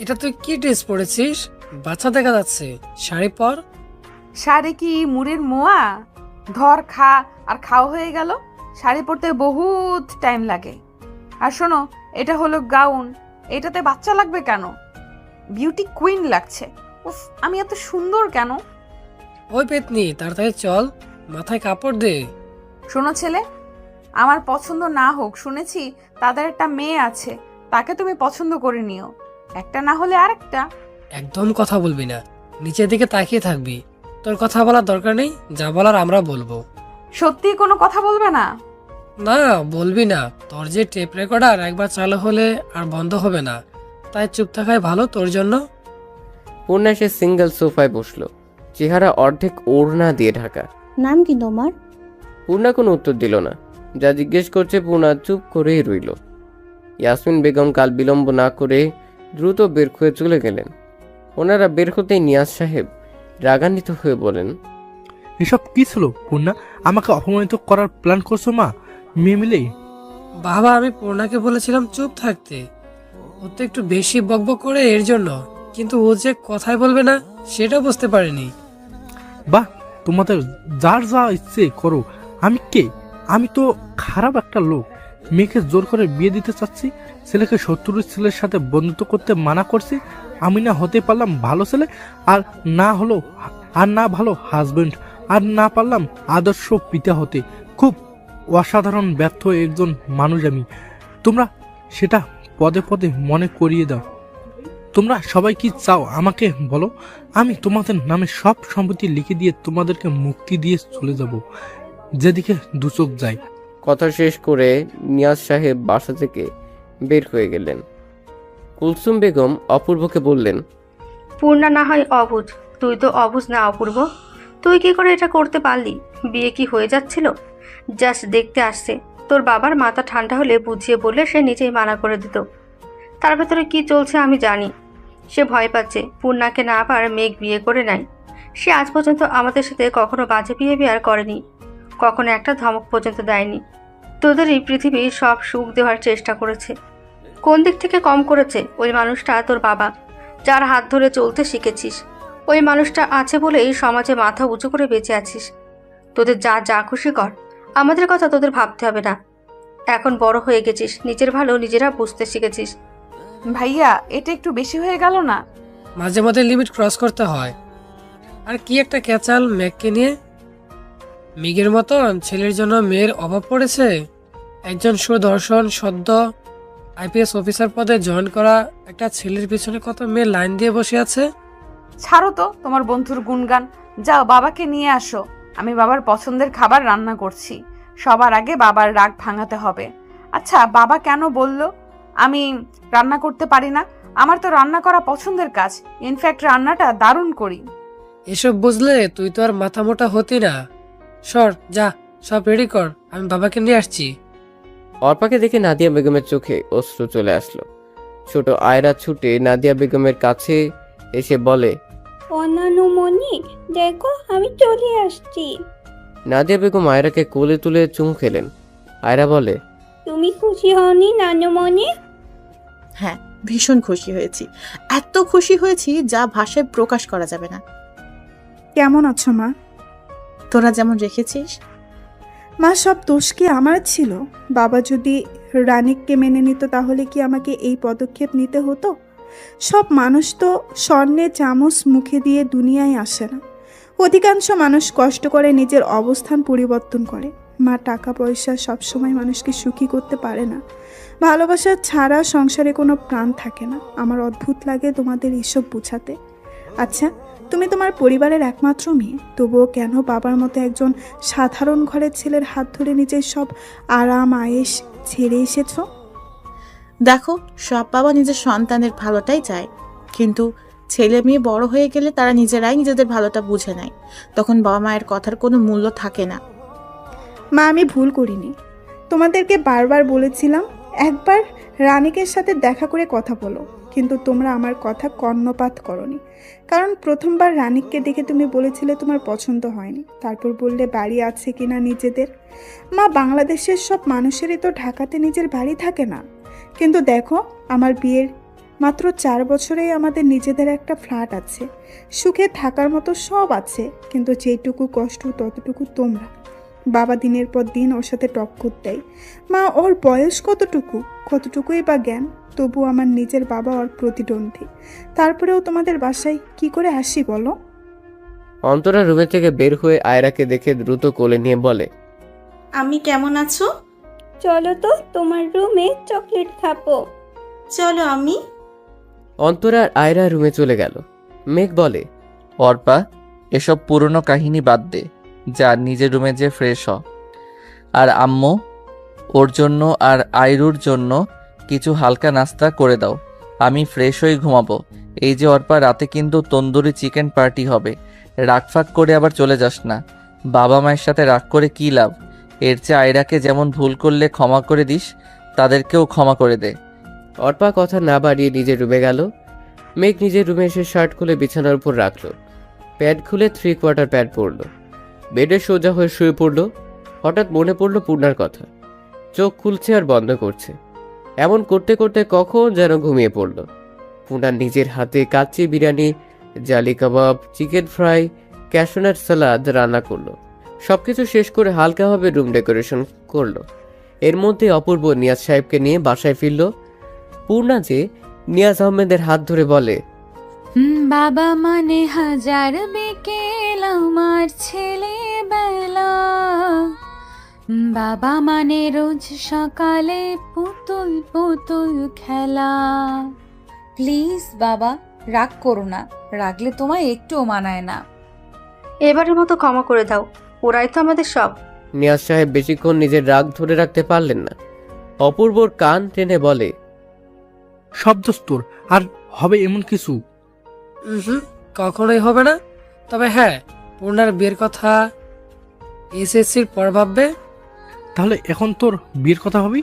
এটা তুই কি ড্রেস পরেছিস? বাচ্চা দেখা যাচ্ছে। শাড়ি পর। শাড়ি কি মুড়ির মোয়া? ধর খা, আর খাওয়া হয়ে গেল। শাড়ি পরতে বহুত টাইম লাগে। আর শোনো, এটা হলো গাউন, এটাতে বাচ্চা লাগবে কেন? বিউটি কুইন লাগছে। উফ, আমি এত সুন্দর কেন? ওই পেতনি তাড়াতাড়ি চল, মাথায় কাপড় দে। শোনো ছেলে, আমার পছন্দ না হোক, শুনেছি তাদের একটা মেয়ে আছে, তাকে তুমি পছন্দ করে নিও। একটা না হলে আরেকটা। একদম কথা বলবি না, নিচের দিকে তাকিয়ে থাকবি। তোর কথা বলার দরকার নেই, যা বলার আমরা বলবো। সত্যি কোনো কথা বলবে না? না, বলবি না। তোর যে টেপ রেকর্ডার একবার চালু হলে আর বন্ধ হবে না, তাই চুপ থাকাই ভালো তোর জন্য। পূর্ণা সে সিঙ্গেল সোফায় বসলো, চেহারা অর্ধেক ওড়না দিয়ে ঢাকা। নাম কি তোমার? পূর্ণা কোনো উত্তর দিল না। যা জিজ্ঞেস করছে পূর্ণা চুপ করেই রইল। ইয়াসমিন বেগম কাল বিলম্ব না করে দ্রুত বের হয়ে চলে গেলেন। ওনারা বের হতেই নিয়াজ সাহেব রাগান্বিত হয়ে বলেন, এসব কি ছিল পূর্ণা? আমাকে অপমানিত করার প্ল্যান করছো মা, মেয়ে মিলেই? বাবা, আমি পূর্ণাকে বলেছিলাম চুপ থাকতে। ও তো একটু বেশি বকবক করে এর জন্য, কিন্তু ও যে কথাই বলবে না সেটা বুঝতে পারিনি। বাহ, তোমাদের যার যা ইচ্ছে করো। আমি কে? আমি তো খারাপ একটা লোক। মেয়েকে জোর করে বিয়ে দিতে চাচ্ছি, ছেলেকে শত্রুর ছেলের সাথে বন্ধুত্ব করতে মানা করছি। আমি না হতে পারলাম ভালো ছেলে, আর না ভালো হাজবেন্ড, আর না পারলাম আদর্শ পিতা হতে। খুব অসাধারণ ব্যর্থ একজন মানুষ আমি। তোমরা সেটা পদে পদে মনে করিয়ে দাও। তোমরা সবাই কি চাও আমাকে বলো? আমি তোমাদের নামে সব সম্পত্তি লিখে দিয়ে তোমাদেরকে মুক্তি দিয়ে চলে যাব, যেদিকে দুচোখ যায়। কথা শেষ করে নিয়াজ সাহেব বাসা থেকে বের হয়ে গেলেন। কুলসুম বেগম অপূর্বকে বললেন, পূর্ণা না হয় অবুঝ, তুই তো অবুঝ না অপূর্ব। তুই কি করে এটা করতে পারলি? বিয়ে কি হয়ে যাচ্ছিল? জাস্ট দেখতে আসছে। তোর বাবার মাথা ঠান্ডা হলে বুঝিয়ে বললে সে নিজেই মানা করে দিত। তার ভেতরে কি চলছে আমি জানি। সে ভয় পাচ্ছে পূর্ণাকে না পার মেঘ বিয়ে করে নেয়। সে আজ পর্যন্ত আমাদের সাথে কখনো বাজে বিহেভিয়ার করেনি, কখনো একটা ধমক পর্যন্ত দেয়নি। তোদেরই পৃথিবীর সব সুখ দেওয়ার চেষ্টা করেছে। কোন দিক থেকে কম করেছে? ওই মানুষটা তোর বাবা, যার হাত ধরে চলতে শিখেছিস। ওই মানুষটা আছে বলেই সমাজে মাথা উঁচু করে বেঁচে আছিস। তোদের যা যা খুশি কর, আমাদের কথা তোদের ভাবতে হবে না। এখন বড় হয়ে গেছিস, নিজের ভালো নিজেরা বুঝতে শিখেছিস। ভাইয়া, এটা একটু বেশি হয়ে গেল না? মাঝে মাঝে লিমিট ক্রস করতে হয়। আর কি একটা ক্যাচাল মেঘকে নিয়ে। মেঘের মতন ছেলের জন্য মেয়ের অভাব পড়েছে। একজন সুদর্শন সদ্য আইপিএস অফিসার পদে জয়েন করা একটা ছেলের পিছনে কত মেয়ে লাইন দিয়ে বসে আছে। ছাড়ো তো তোমার বন্ধুর গুণগান। যাও বাবাকে নিয়ে আসো, আমি বাবার পছন্দের খাবার রান্না করছি। সবার আগে বাবার রাগ ভাঙাতে হবে। আচ্ছা, বাবা কেন বলল আমি রান্না করতে পারি না? আমার তো রান্না করা পছন্দের কাজ। ইনফ্যাক্ট রান্নাটা দারুণ করি। এসব বুঝলে তুই তো আর মাথা মোটা হতি না। সর, যা, সব রেডি কর, আমি বাবাকে নিয়ে আসছি। অর্পাকে দেখে নাদিয়া বেগমের চোখে অশ্রু চলে আসলো। ছোট আয়রা ছুটে নাদিয়া বেগমের কাছে এসে বলে, অনানুমনি, দেখো আমি চলে আসছি। নাদিয়া বেগম আয়রাকে কোলে তুলে চুমু খেলেন। আয়রা বলে, তুমি খুশি হওনি নানুমনি? হ্যাঁ, ভীষণ খুশি হয়েছি। এত খুশি হয়েছি যা ভাষায় প্রকাশ করা যাবে না। কেমন আছো মা? তোরা যেমন রেখেছিস। মা, সব দোষ কি আমার ছিল? বাবা যদি রানিককে মেনে নিত তাহলে কি আমাকে এই পদক্ষেপ নিতে হতো? সব মানুষ তো স্বর্ণের চামচ মুখে দিয়ে দুনিয়ায় আসে না। অধিকাংশ মানুষ কষ্ট করে নিজের অবস্থান পরিবর্তন করে। মা, টাকা পয়সা সবসময় মানুষকে সুখী করতে পারে না। ভালোবাসা ছাড়া সংসারে কোনো প্রাণ থাকে না। আমার অদ্ভুত লাগে তোমাদের এসব বোঝাতে। আচ্ছা, তুমি তোমার পরিবারের একমাত্র মেয়ে, তবুও কেন বাবার মতো একজন সাধারণ ঘরের ছেলের হাত ধরে নিজের সব আরাম আয়েশ ছেড়ে এসেছো? দেখো, সব বাবা নিজের সন্তানের ভালোটাই চায়, কিন্তু ছেলে মেয়ে বড় হয়ে গেলে তারা নিজেরাই নিজেদের ভালোটা বুঝে নেয়। তখন বাবা মায়ের কথার কোনো মূল্য থাকে না। মা, আমি ভুল করিনি। তোমাদেরকে বারবার বলেছিলাম একবার রানিকের সাথে দেখা করে কথা বলো, কিন্তু তোমরা আমার কথা কর্ণপাত করনি। কারণ প্রথমবার রানিককে দেখে তুমি বলেছিলে তোমার পছন্দ হয়নি, তারপর বললে বাড়ি আছে কিনা নিজেদের। মা, বাংলাদেশের সব মানুষেরই তো ঢাকাতে নিজের বাড়ি থাকে না। কিন্তু দেখো, আমার বিয়ের মাত্র 4 বছরেই আমাদের নিজেদের একটা ফ্ল্যাট আছে, সুখে থাকার মতো সব আছে। কিন্তু যেটুকু কষ্ট ততটুকু তোমরা। বাবা দিনের পর দিন ওর সাথে টক্কর দেয়। মা, ওর বয়স কতটুকুই বা জ্ঞান, তবু আমার নিজের বাবা ওর প্রতিদ্বন্দ্বী। তারপরেও তোমাদের বাসায় কি করে আসি বলো? অন্তরা রুমে থেকে বের হয়ে আয়রাকে দেখে দ্রুত কোলে নিয়ে বলে, আমি কেমন আছো? চলো তো তোমার রুমে চকলেট খাবো। চলো। আমি অন্তরা আর আয়রা রুমে চলে গেল। মেঘ বলে, অর্পা, এসব পুরনো কাহিনী বাদ দে, যা নিজের রুমে যে ফ্রেশ হ। আর আম্মু, ওর জন্য আর আইরুর জন্য কিছু হালকা নাস্তা করে দাও। আমি ফ্রেশ হয়ে ঘুমাবো। এই যে অর্পা, রাতে কিন্তু তন্দুরি চিকেন পার্টি হবে। রাগফাগ করে আবার চলে যাস না। বাবা মায়ের সাথে রাগ করে কী লাভ? এর চেয়ে আয়রাকে যেমন ভুল করলে ক্ষমা করে দিস, তাদেরকেও ক্ষমা করে দে। অর্পা কথা না বাড়িয়ে নিজের রুমে গেল। মেঘ নিজের রুমে এসে শার্ট খুলে বিছানার উপর রাখলো। প্যাড খুলে 3/4 প্যাড পরলো। বেডে সোজা হয়ে শুয়ে পড়লো। হঠাৎ মনে পড়লো পূর্ণার কথা। চোখ খুলছে আর বন্ধ করছে। এমন করতে করতে কখন যেন ঘুমিয়ে পড়ল। পূর্ণার নিজের হাতে কাচ্চি বিরিয়ানি, জালি কাবাব, চিকেন ফ্রাই, ক্যাশনাট সালাদ রান্না করলো। সবকিছু শেষ করে হালকাভাবে রুম ডেকোরেশন করলো। এর মধ্যে অপূর্ব নিয়াজ সাহেবকে নিয়ে বাসায় ফিরল। পূর্ণা যে নিয়াজ আহমেদের হাত ধরে বলে, বাবা মানে হাজার বিকেল আমার ছেলেবেলা, বাবা মানে রোজ সকালে পুতুল পুতুল খেলা। প্লিজ বাবা, রাগ করো না। রাগলে তোমায় একটুও মানায় না। এবারের মতো ক্ষমা করে দাও, ওরাই তো আমাদের সব। নিয়াজ সাহেব বেশিক্ষণ নিজের রাগ ধরে রাখতে পারলেন না। অপূর্বর কান টেনে বলে, সব দোষ তোর, আর হবে এমন কিছু? কখনোই হবে না। তবে হ্যাঁ, পূর্ণার বিয়ের কথা এসএসসির পর ভাববে। তাহলে এখন তোর বিয়ের কথা হবি?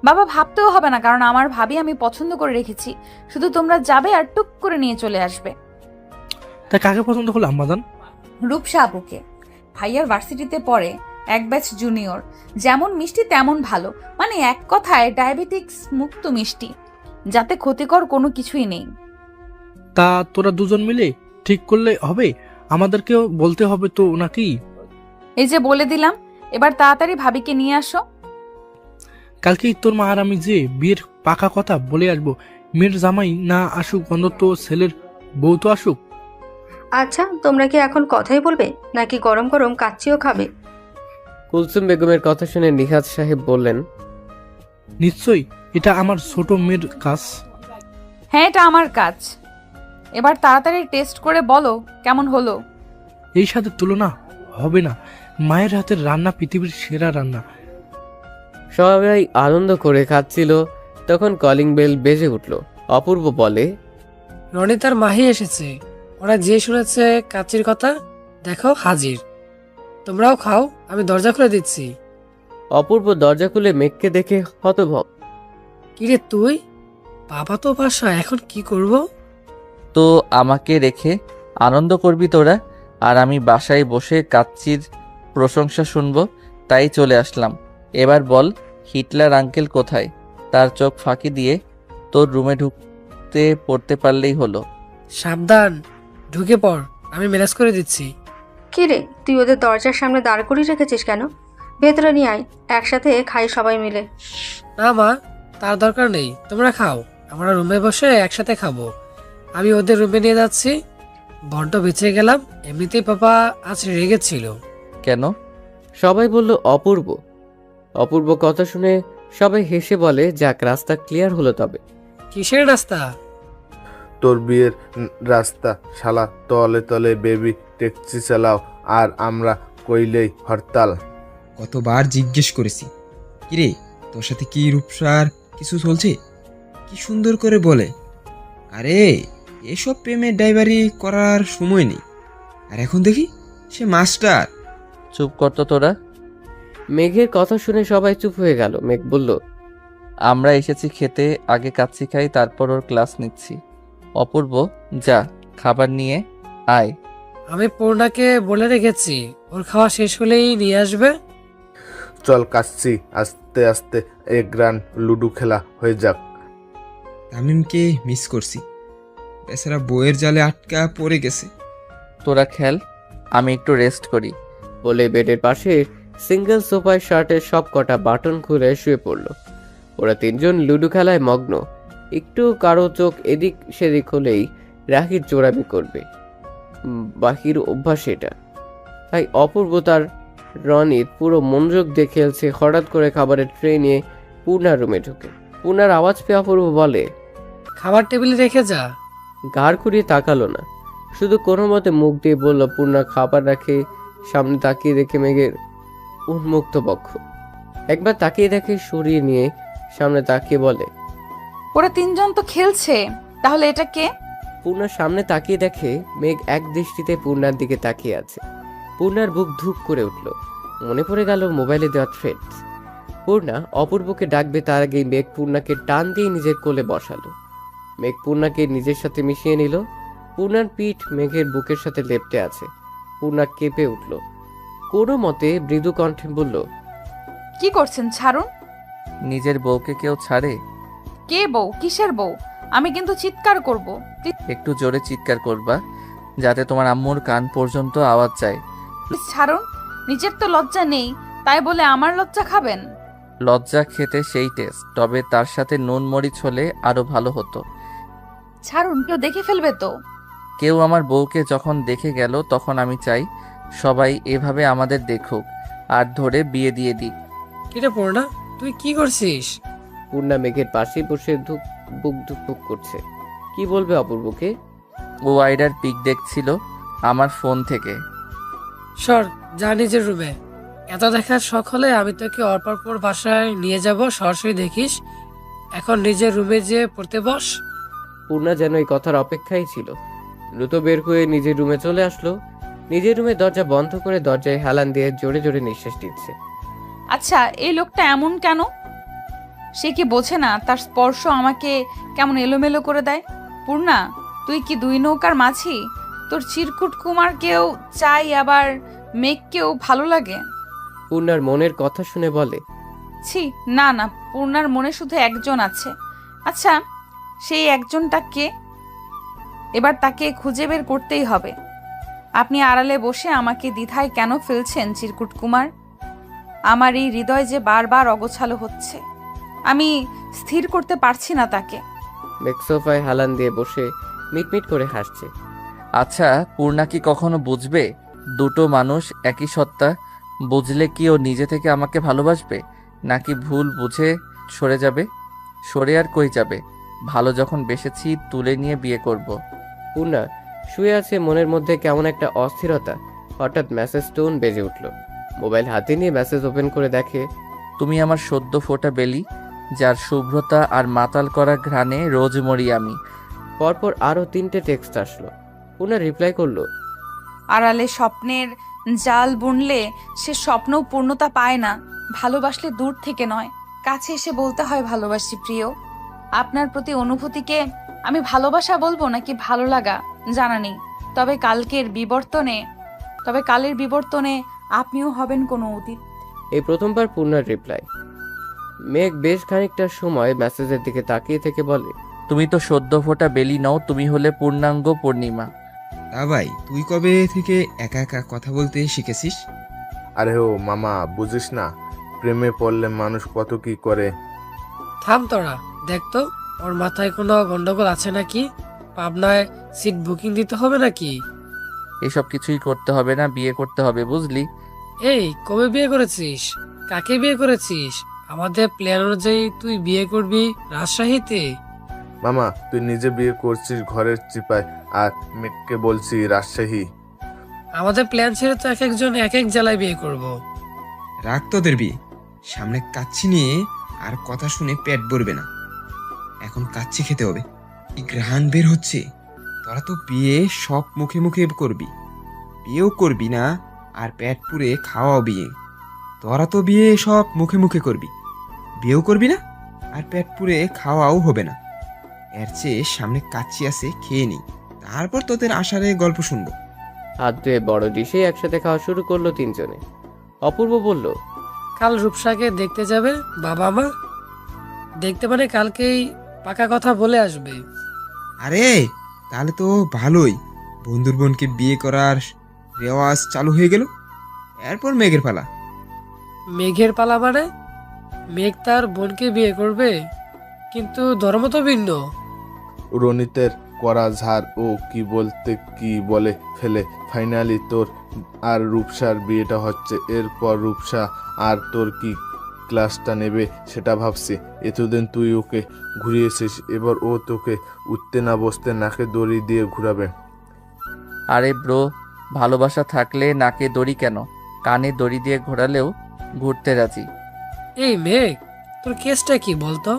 বাবা, ভাবতেও হবে না, কারণ আমার ভাবি আমি পছন্দ করে রেখেছি। শুধু তোমরা যাবে আর টুক করে নিয়ে চলে আসবে। তা কাকে পছন্দ হলো আম্মাজান? রূপসা আপুকে। ভাইয়ার ভার্সিটিতে পড়ে, এক ব্যাচ জুনিয়র। যেমন মিষ্টি তেমন ভালো, মানে এক কথায় ডায়াবেটিক্স মুক্ত মিষ্টি, যাতে ক্ষতিকর কোনো কিছুই নেই। তা তোরা দুজন মিলে ঠিক করলে হবে? আমাদেরকেও বলতে হবে তো নাকি? এই যে বলে দিলাম, এবার তাড়াতাড়ি ভাবিকে নিয়ে আসো। কালকেই তোর মা আর আমি যে বিয়ের পাকা কথা বলে আসবো। মেয়ের জামাই না আসুক, অন্তত ছেলের বউ তো আসুক। আচ্ছা, তোমরা কি এখন কথাই বলবে নাকি গরম গরম কাচ্চিও খাবে? কুলসুম বেগমের কথা শুনে নিহাজ সাহেব বললেন, নিশ্চয়ই এটা আমার ছোট মেয়ের কাজ। হ্যাঁ, এটা আমার কাজ। এবার তাড়াতাড়ি টেস্ট করে বলো কেমন হলো। এই সাথে তুলনা হবে না। মায়ের হাতের রান্না পৃথিবীর সেরা রান্না। সবাই আনন্দ করে খাচ্ছিল। তখন কলিং বেল বেজে উঠল। অপূর্ব বলে, রনিতার মাহি এসেছে। ওরা যে শুনেছে কাচ্চির কথা, দেখো হাজির। তোমরাও খাও, আমি দরজা খুলে দিচ্ছি। অপূর্ব দরজা খুলে মেঘকে দেখে হতভম্ব। কিরে তুই? বাবা তো বাসা, এখন কি করব? তো আমাকে রেখে আনন্দ করবি তোরা, আর আমি বাসায় বসে কাচ্চির প্রশংসা শুনবো, তাই চলে আসলাম। এবার বল, হিটলার আঙ্কেল কোথায়? তার চোখ ফাঁকি দিয়ে তোর রুমে ঢুকতে পড়তে পারলেই হলো। সাবধান, ঢুকে পড়, আমি ম্যানেজ করে দিচ্ছি। কি রে, তুই ওদের দরজার সামনে দাঁড় করিয়ে রেখেছিস কেন? ভেতরে নিয়ে আয়, একসাথে খাই সবাই মিলে। না মা, তার দরকার নেই, তোমরা খাও। আমরা রুমে বসে একসাথে খাবো। আমি ওদের রুমে নিয়ে যাচ্ছি। বড্ড বেঁচে গেলাম। এমনিতেই পাপা আজ রেগেছিল। কেন? সবাই বলল অপূর্ব। অপূর্ব কথা শুনে সবাই হেসে বলে, যাক, রাস্তা ক্লিয়ার হলো। তবে কিসের রাস্তা? তোর বিয়ের রাস্তা। শালা তলে তলে বেবি ট্যাক্সি চালাও, আর আমরা কইলেই হরতাল। কতবার জিজ্ঞেস করেছি, কিরে তোর সাথে কি রূপসার কিছু চলছে? কি সুন্দর করে বলে, আরে এসব প্রেমের ড্রাইভারি করার সময় নেই। আর এখন দেখি সে মাস্টার। চুপ করতো তোরা। মেঘের কথা শুনে সবাই চুপ হয়ে গেল। মেঘ বলল, আমরা এসেছি খেতে, আগে কাচ্চি খাই, তারপর ওর ক্লাস নিচ্ছি। অপূর্ব, যা খাবার নিয়ে আয়। আমি পূর্ণাকে বলে রেখেছি, ওর খাওয়া শেষ হলেই নিয়ে আসবে। চল কাচ্চি, আস্তে আস্তে এক রান লুডো খেলা হয়ে যাক। তামিমকে মিস করছি, বেচারা বইয়ের জালে আটকা পড়ে গেছে। তোরা খেল, আমি একটু রেস্ট করি। বলে বেডের পাশে সিঙ্গেল সোফায় শার্টের সব কটা বাটন খুলে শুয়ে পড়ল। ওরা তিনজন লুডো খেলায় মগ্ন। একটু কারো চোখ এদিক সেদিক হলেই রাখির চোরামি করবে। বাকির অভ্যাস এটা। তাই অপূর্ব তার রনির পুরো মনোযোগ দিয়ে খেলছে। হঠাৎ করে খাবারের ট্রে নিয়ে পূর্ণার রুমে ঢুকে। পূর্ণার আওয়াজ পেয়ে অপূর্ব বলে, খাবার টেবিলে রেখে যা। ঘাড় ঘুরিয়ে তাকালো না, শুধু কোনো মতে মুখ দিয়ে বলল, পূর্ণা খাবার রাখে সামনে তাকিয়ে দেখে মেঘের উন্মুক্ত বক্ষ। একবার তাকিয়ে দেখে সরিয়ে নিয়ে সামনে তাকিয়ে বলে, ওরা তিনজন তো খেলছে, তাহলে এটা কে? পূর্ণার সামনে তাকিয়ে দেখে মেঘ এক দৃষ্টিতে পূর্ণার দিকে তাকিয়ে আছে। পূর্ণার বুক ধুপ করে উঠল। মনে পড়ে গেল মোবাইলে দেওয়া থ্রেডস। পূর্ণা অপূর্বকে ডাকবে তার আগেই মেঘ পূর্ণাকে টান দিয়ে নিজের কোলে বসালো। মেঘ পূর্ণাকে নিজের সাথে মিশিয়ে নিল। পূর্ণার পিঠ মেঘের বুকের সাথে লেপ্টে আছে। পূর্ণা কেঁপে উঠল। কোনো মতে মৃদু কণ্ঠে বলল, কি করছেন? ছাড়ুন। নিজের বউকে কেউ ছাড়ে? কে বউ? কিসের বউ? আমি কিন্তু চিৎকার করব। একটু জোরে চিৎকার করবা, যাতে তোমার আম্মুর কান পর্যন্ত আওয়াজ যায়। প্লিজ ছাড়ুন। নিজের তো লজ্জা নেই, তাই বলে আমার লজ্জা খাবেন? লজ্জা খেতে সেই টেস্ট, তবে তার সাথে নুন মরিচ হলে আরো ভালো হতো। ছাড়ুন, কেউ দেখে ফেলবে তো। কেউ আমার বউকে যখন দেখে গেল, তখন আমি চাই সবাই এভাবে আমাদের দেখুক আর ধরে বিয়ে দিয়ে দিক। কিরে পূর্ণা, তুই কি করছিস? পূর্ণা মেঘের পাশে বসে বুক ধুকপুক করছে। কি বলবে অপূর্বকে? ও আইডার পিক দেখছিল আমার ফোন থেকে। সর, যা নিজের রুমে। এত দেখার শখ হলে আমি তোকে অপরপর বাসায় নিয়ে যাব, সরাসরি দেখিস। এখন নিজের রুমে যেয়ে পড়তে বস। পূর্ণা যেন এই কথার অপেক্ষাই ছিল। দ্রুত বের হয়ে নিজের রুমে চলে আসলো। নিজের রুমে দরজা বন্ধ করে দরজায় হেলান দিয়ে জোরে জোরে নিঃশ্বাস নিচ্ছে। আচ্ছা, এই লোকটা এমন কেন? সে কি বোঝে না তার স্পর্শ আমাকে কেমন এলোমেলো করে দেয়? পূর্ণা, তুই কি দুই নৌকার মাঝি? তোর চিরকুট কুমারকেও চাই, আবার মেঘকেও ভালো লাগে। পূর্ণার মনের কথা শুনে বলে, ছি, না না, পূর্ণার মনে শুধু একজন আছে। আচ্ছা, সেই একজনটা কে? এবার তাকে খুঁজে বের করতেই হবে। আপনি আড়ালে বসে আমাকে দ্বিধায় কেন ফেলছেন চিরকুট কুমার? আমার এই হৃদয় যে বারবার অগোছালো হচ্ছে, আমি স্থির করতে পারছি না তাকে। মেঘ সোফায় হেলান দিয়ে বসে মিটমিট করে হাসছে। আচ্ছা, পূর্ণা কি কখনো বুঝবে দুটো মানুষ একই সত্তা? বুঝলে কি ও নিজে থেকে আমাকে ভালোবাসবে, নাকি ভুল বুঝে সরে যাবে? সরে আর কই যাবে? ভালো যখন বেসেছি, তুলে নিয়ে বিয়ে করব। পূর্ণা শুয়ে আছে, মনের মধ্যে কেমন একটা অস্থিরতা। হঠাৎ মেসেজ টোন বেজে উঠল। মোবাইল হাতে নিয়ে মেসেজ ওপেন করে দেখে, তুমি আমার সদ্য ফোটা বেলি, যার শুভ্রতা আর মাতাল করা ঘ্রাণে রোজ মরি আমি। পরপর আরো 3টে টেক্সট আসলো। পূর্ণা রিপ্লাই করলো, আড়ালে স্বপ্নের জাল বুনলে সে স্বপ্নও পূর্ণতা পায় না। ভালোবাসলে দূর থেকে নয়, কাছে এসে বলতে হয় ভালোবাসি প্রিয়। আপনার প্রতি অনুভূতিকে আমি ভালোবাসা বলবো নাকি ভালো লাগা জানা নেই, তবে কালের বিবর্তনে আপনিও হবেন কোনো অতীত। এই প্রথমবার পূর্ণার রিপ্লাই। মেঘ বেশ খানিকটা সময় মেসেজের দিকে তাকিয়ে থেকে বলে, তুমি তো সদ্য ফোটা বেলি নও, তুমি হলে পূর্ণাঙ্গ পূর্ণিমা। তা ভাই, তুই কবে থেকে একা একা কথা বলতে শিখেছিস? আরে ও মামা, বুঝিস না, প্রেমে পড়লে মানুষ কত কি করে। থাম তোরা, দেখ তো ওর মাথায় কোনো গন্ডগোল আছে নাকি? পাবনায় সিট বুকিং দিতে হবে নাকি? এসব কিছুই করতে হবে না, বিয়ে করতে হবে, বুঝলি? এই, কবে বিয়ে করেছিস? কাকে বিয়ে করেছিস? আমাদের প্ল্যান অনুযায়ী তুই বিয়ে করবি রাজশাহীতে। মামা, তুই নিজে বিয়ে করছিস ঘরের চিপায়, আর মেঘকে বলছি রাজশাহী। আমাদের প্ল্যান ছেড়ে তো এক একজন এক এক জেলায় বিয়ে করব। রাখ তোদের বিয়ে, সামনে কাচ্চি নিয়ে আর কথা শুনে পেট ভরবে না। এখন কাচ্চি খেতে হবে। কি ঘ্রাণ বের হচ্ছে! তোরা তো বিয়ে সব মুখে মুখে করবি, বিয়েও করবি না, আর পেট পুরে খাওয়াও বিয়ে। তোরা তো বিয়ে সব মুখে মুখে করবি, বিয়েও করবি না, আর পেট পুরে খাওয়াও হবে না। এর চেয়ে সামনে কাচ্চি আছে, খেয়ে নি, তারপর তোদের আসারে গল্প শুনবো। হাত ধুয়ে বড় ডিশে একসাথে খাওয়া শুরু করলো 3 জনে। অপূর্ব বলল, কাল রূপসাকে দেখতে যাবে বাবা মা। দেখতে মানে কালকেই পাকা কথা বলে আসবে। আরে তাহলে তো ভালোই, বন্ধুর বোনকে বিয়ে করার রেওয়াজ চালু হয়ে গেল। এরপর মেঘের পালা। মেঘের পালা মানে? মেঘ তার বোনকে বিয়ে করবে, কিন্তু ধর্ম তো ভিন্ন। রনিতের করা ঝাড় ও কি বলতে কি বলে ফেলে। ফাইনালি তোর আর রূপসার বিয়েটা হচ্ছে। এরপর রূপসা আর তোর কি ক্লাসটা নেবে সেটা ভাবছি। এতদিন তুই ওকে ঘুরিয়েছিস, এবার ও তোকে উঠতে না বসতে নাকে দড়ি দিয়ে ঘুরাবে। আরে ব্রো, ভালোবাসা থাকলে নাকে দড়ি কেন, কানে দড়ি দিয়ে ঘোরালেও ঘুরতে রাজি। এই মেঘ, তোর কেসটা কি বলতো?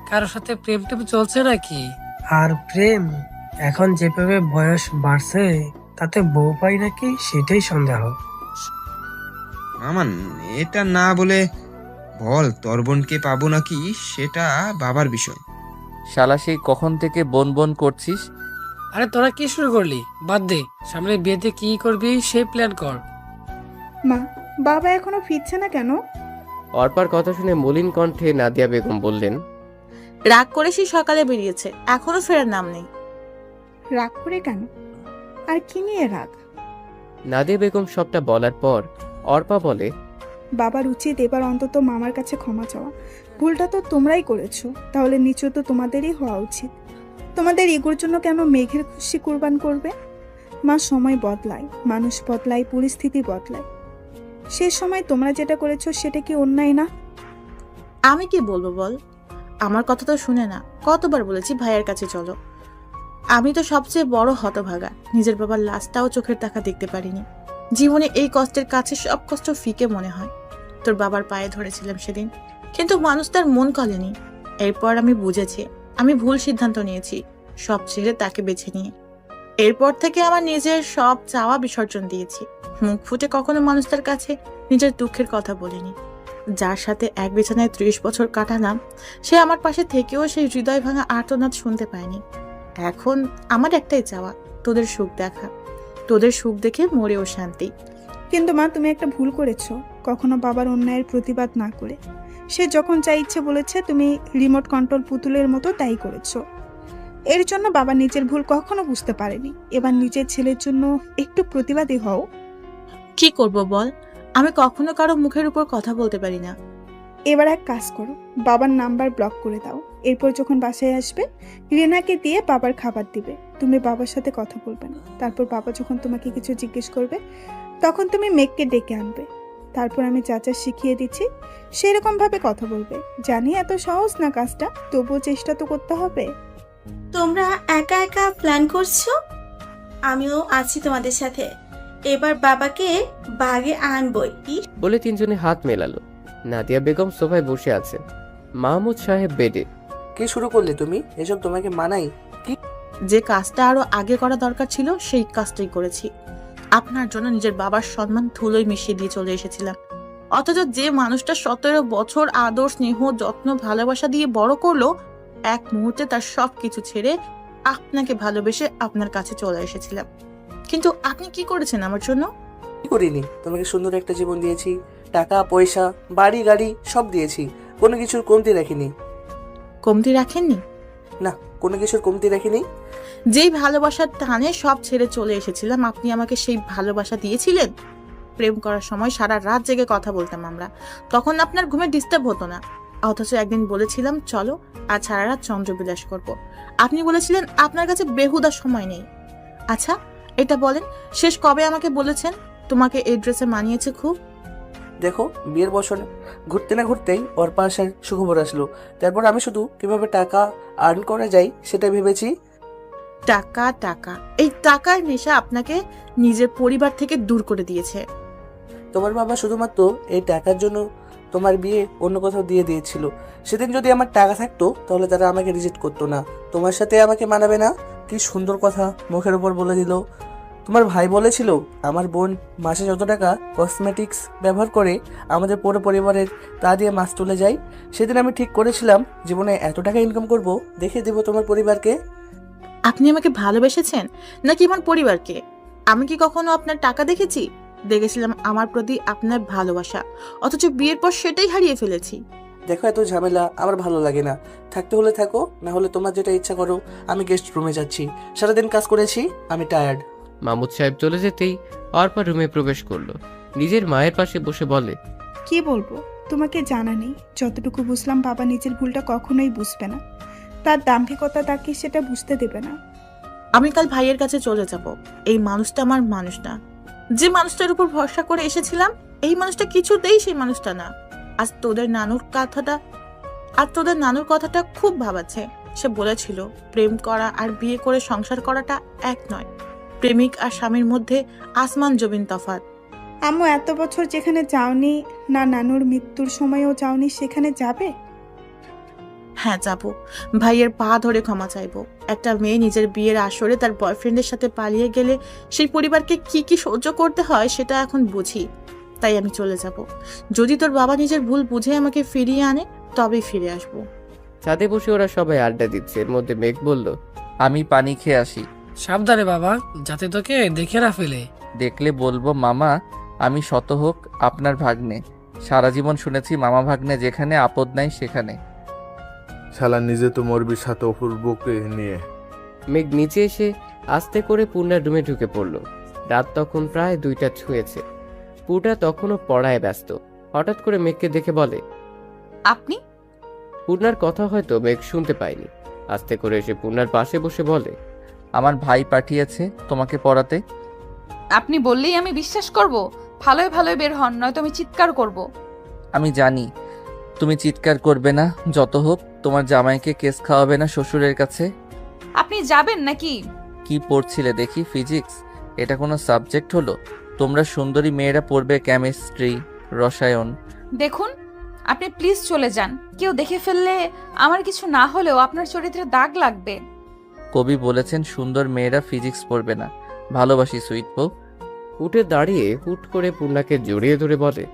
কারোর সাথে প্রেম টেম চলছে নাকি? আর প্রেম এখন যেভাবে বয়স বাড়ছে তাতে বউ পাই নাকি সেটাই সন্দেহ। মামা, এটা না বলে বল তোর বোনকে পাবো নাকি, সেটা বাবার বিষয়। শালা সেই কখন থেকে বন বন করছিস? আরে তোরা কি শুরু করলি? বাদ দে, সামনে বিয়েতে কি করবি সেই প্ল্যান কর। মা, বাবা এখনো ফিরছে না কেন? অর্পার কথা শুনে মলিন কণ্ঠে নাদিয়া বেগম বললেন, রাগ করে সে সকালে বেরিয়েছে, এখনো ফেরার নাম নেই। রাগ করে কেন? আর কি নিয়ে রাগ? নাদিয়া বেগম সবটা বলার পর অর্পা বলে, বাবার উচিত এবার অন্তত মামার কাছে ক্ষমা চাওয়া। ভুলটা তো তোমরাই করেছো, তাহলে নিশ্চয় তো তোমাদেরই হওয়া উচিত। তোমাদের ইগোর জন্য কেন মেঘের খুশি কুরবান করবে? মা, সময় বদলায়, মানুষ বদলায়, পরিস্থিতি বদলায়। সে সময় তোমরা যেটা করেছো সেটা কি অন্যায় না? আমি কি বলবো বল? আমার কথা তো শুনে না। কতবার বলেছি ভাইয়ের কাছে চলো। আমি তো সবচেয়ে বড় হতভাগা, নিজের বাবার লাশটাও চোখের দেখা দেখতে পারিনি। জীবনে এই কষ্টের কাছে সব কষ্ট ফিকে মনে হয়। তোর বাবার পায়ে ধরেছিলাম সেদিন, কিন্তু মানুষ তার মন কলেনি। এরপর আমি বুঝেছি আমি ভুল সিদ্ধান্ত নিয়েছি, সব ছেড়ে তাকে বেছে নিয়ে। এরপর থেকে আমার নিজের সব চাওয়া বিসর্জন দিয়েছি। মুখ ফুটে কখনো মানুষটার কাছে নিজের দুঃখের কথা বলিনি। যার সাথে এক বিছানায় 30 বছর কাটালাম, সে আমার পাশে থেকেও সেই হৃদয় ভাঙা আর্তনাদ শুনতে পায়নি। এখন আমার একটাই চাওয়া, তোদের সুখ দেখা, তোদের সুখ দেখে মরেও শান্তি। কিন্তু মা, তুমি একটা ভুল করেছো, কখনো বাবার অন্যায়ের প্রতিবাদ না করে। সে যখন যা ইচ্ছে বলেছে, তুমি রিমোট কন্ট্রোল পুতুলের মতো তাই করেছো। এর জন্য বাবা নিজের ভুল কখনো বুঝতে পারেনি। এবার নিজের ছেলের জন্য একটু প্রতিবাদী হও। কি করব বল? আমি কখনো কারো মুখের উপর কথা বলতে পারি না। এবার এক কাজ করো, বাবার নাম্বার ব্লক করে দাও। এরপর যখন বাসায় আসবে, রিনাকে দিয়ে বাবার খাবার দিবে। তুমি বাবার সাথে কথা বলবে না। তারপর বাবা যখন তোমাকে কিছু জিজ্ঞেস করবে, তখন তুমি মেঘকে ডেকে আনবে। তারপর আমি যা যা শিখিয়ে দিচ্ছি সেরকম ভাবে কথা বলবে। জানি এত সহজ না কাজটা, তবুও চেষ্টা তো করতে হবে। তোমরা একা একা প্ল্যান করছো, আমিও আছি তোমাদের সাথে। এবার বাবাকে বাগে আনবই। বলে তিনজনে হাত মেলালো। নাদিয়া বেগম সোফায় বসে আছে, মাহমুদ সাহেব বেডে। কি শুরু করলে তুমি? এসব তোমাকে মানাই? কি যে কাজটা আরো আগে করা দরকার ছিল সেই কাজটাই করেছি। আপনার জন্য নিজের বাবার সম্মান ধুলোয় মিশিয়ে দিয়ে চলে এসেছিলাম, অথচ যে মানুষটা 17 বছর আদর, স্নেহ, যত্ন, ভালোবাসা দিয়ে বড় করলো, এক মুহূর্তে তার সবকিছু ছেড়ে আপনাকে ভালোবেসে আপনার কাছে চলে এসেছিলাম। কিন্তু আপনি কি করেছেন আমার জন্য? কি করিনি? তোমাকে সুন্দর একটা জীবন দিয়েছি, টাকা পয়সা, বাড়ি গাড়ি সব দিয়েছি, কোনো কিছুর কমতি রাখিনি। কমতি রাখেননি? না, কোনো কিছুর কমতি রাখিনি। যেই ভালোবাসার টানে সব ছেড়ে চলে এসেছিলাম, আপনি আমাকে সেই ভালোবাসা দিয়েছিলেন। প্রেম করার সময় সারা রাত জেগে কথা বলতাম আমরা, তখন আপনার ঘুমে ডিস্টার্ব হতো না। অথচ একদিন বলেছিলাম চলো আজ সারা রাত চন্দ্রবিলাস করব, আপনি বলেছিলেন আপনার কাছে বেহুদা সময় নেই। আচ্ছা এটা বলেন, শেষ কবে আমাকে বলেছেন তোমাকে এই ড্রেসে মানিয়েছে খুব? দেখো, বিয়ের বছর ঘুরতে না ঘুরতেই ওর পাশে সুখবর আসলো। তারপর আমি শুধু কিভাবে টাকা আর্ন করা যায় সেটা ভেবেছি। টাকা টাকা, এই টাকার নেশা আপনাকে নিজের পরিবার থেকে দূর করে দিয়েছে। তোমার বাবা শুধুমাত্র এই টাকার জন্য তোমার বিয়ে অন্য কোথাও দিয়ে দিয়েছিল। সেদিন যদি আমার টাকা থাকতো তাহলে তারা আমাকে রিজেক্ট করতো না। তোমার সাথে আমাকে মানাবে না, কি সুন্দর কথা মুখের উপর বলে দিল। তোমার ভাই বলেছিল আমার বোন মাসে যত টাকা কসমেটিক্স ব্যবহার করে আমাদের পুরো পরিবারের তা দিয়ে মাস তুলে যায়। সেদিন আমি ঠিক করেছিলাম জীবনে এত টাকা ইনকাম করব, দেখে দেবো তোমার পরিবারকে। আপনি আমাকে ভালোবেসেছেন নাকি আমার পরিবারকে? আমি কি কখনো আপনার টাকা দেখেছি? দেখেছিলাম আমার প্রতি আপনার ভালোবাসা, অথচ বিয়ের পর সেটাই হারিয়ে ফেলেছি। দেখো, এত ঝামেলা আমার ভালো লাগে না। থাকতে হলে থাকো, না হলে তোমার যেটা ইচ্ছা করো। আমি গেস্ট রুমে যাচ্ছি, সারাদিন কাজ করেছি, আমি টায়ার্ড। মাহমুদ সাহেব চলে যেতেই অর্পা রুমে প্রবেশ করলো, নিজের মায়ের পাশে বসে বলে, কি বলবো, তোমাকে জানা নেই। যতটুকু বুঝলাম, বাবা নিজের ভুলটা কখনোই বুঝবে না। তার দাম্ভিকতা তাকে সেটা বুঝতে দেবে না। আমি কাল ভাইয়ের কাছে চলে যাব। এই মানুষটা আমার মানুষ না। যে মানুষটার উপর ভরসা করে এসেছিলাম, এই মানুষটা কিছুতেই সেই মানুষটা না। আজ তোদের নানুর কথাটা খুব ভাবাচ্ছে। সে বলেছিল প্রেম করা আর বিয়ে করে সংসার করাটা এক নয়। প্রেমিক আর স্বামীর মধ্যে আসমান জমিন তফাৎ। আম্মু এত বছর যেখানে যাওনি, না নানুর মৃত্যুর সময়ও যাওনি, সেখানে যাবে? হ্যাঁ যাবো, ভাইয়ের পা ধরে ক্ষমা চাইবো। একটা মেয়ে নিজের বিয়ের আসরে তার বয়ফ্রেন্ডের সাথে পালিয়ে গেলে সেই পরিবারকে কি কি সহ্য করতে হয় সেটা এখন বুঝি, তাই আমি চলে যাব। যদি তোর বাবা নিজের ভুল বুঝে আমাকে ফিরিয়ে আনে তবেই ফিরে আসবো। ছাদে বসে ওরা সবাই আড্ডা দিচ্ছে, এর মধ্যে মেঘ বলল, আমি পানি খেয়ে আসি। সাবধানে বাবা, যাতে তোকে দেখে না ফেলে। দেখলে বলবো মামা আমি শতহোক আপনার ভাগ্নে। সারা জীবন শুনেছি মামা ভাগ্নে যেখানে আপদ নাই সেখানে। শালা নিজে তো মরবি সাথে অপূর্বকে নিয়ে। মেঘ নিচে এসে আস্তে করে পূর্ণার রুমে ঢুকে পড়ল। রাত তখন প্রায় 2টা ছুঁয়েছে। পূর্ণা তখনও পড়ায় ব্যস্ত। হঠাৎ করে মেঘকে দেখে বলে, আপনি? পূর্ণার কথা হয়তো মেঘ শুনতে পায়নি। আস্তে করে এসে পূর্ণার পাশে বসে বলে, আমার ভাই পাঠিয়েছে তোমাকে পড়াতে। আপনি বললেই আমি বিশ্বাস করব? ভালোই ভালোই বের হন, নয়তো আমি চিৎকার করব। আমি জানি তুমি চিৎকার করবে না, যত হোক তোমার জামাইকে কেস খাওয়াবে না শ্বশুরের কাছে। আপনি যাবেন নাকি? কি পড়ছিলে দেখি? ফিজিক্স? এটা কোনো সাবজেক্ট হলো? তোমরা সুন্দরী মেয়েরা পড়বে কেমিস্ট্রি, রসায়ন। দেখুন আপনি প্লিজ চলে যান। কেউ দেখে ফেললে আমার কিছু না হলেও আপনার চরিত্রে দাগ লাগবে। কবি বলেছেন সুন্দর মেয়েরা ফিজিক্স পড়বে না। ভালোবাসি সুইট বউ। উঠে দাঁড়িয়ে হুট করে পূর্ণাকে জড়িয়ে ধরে বলে,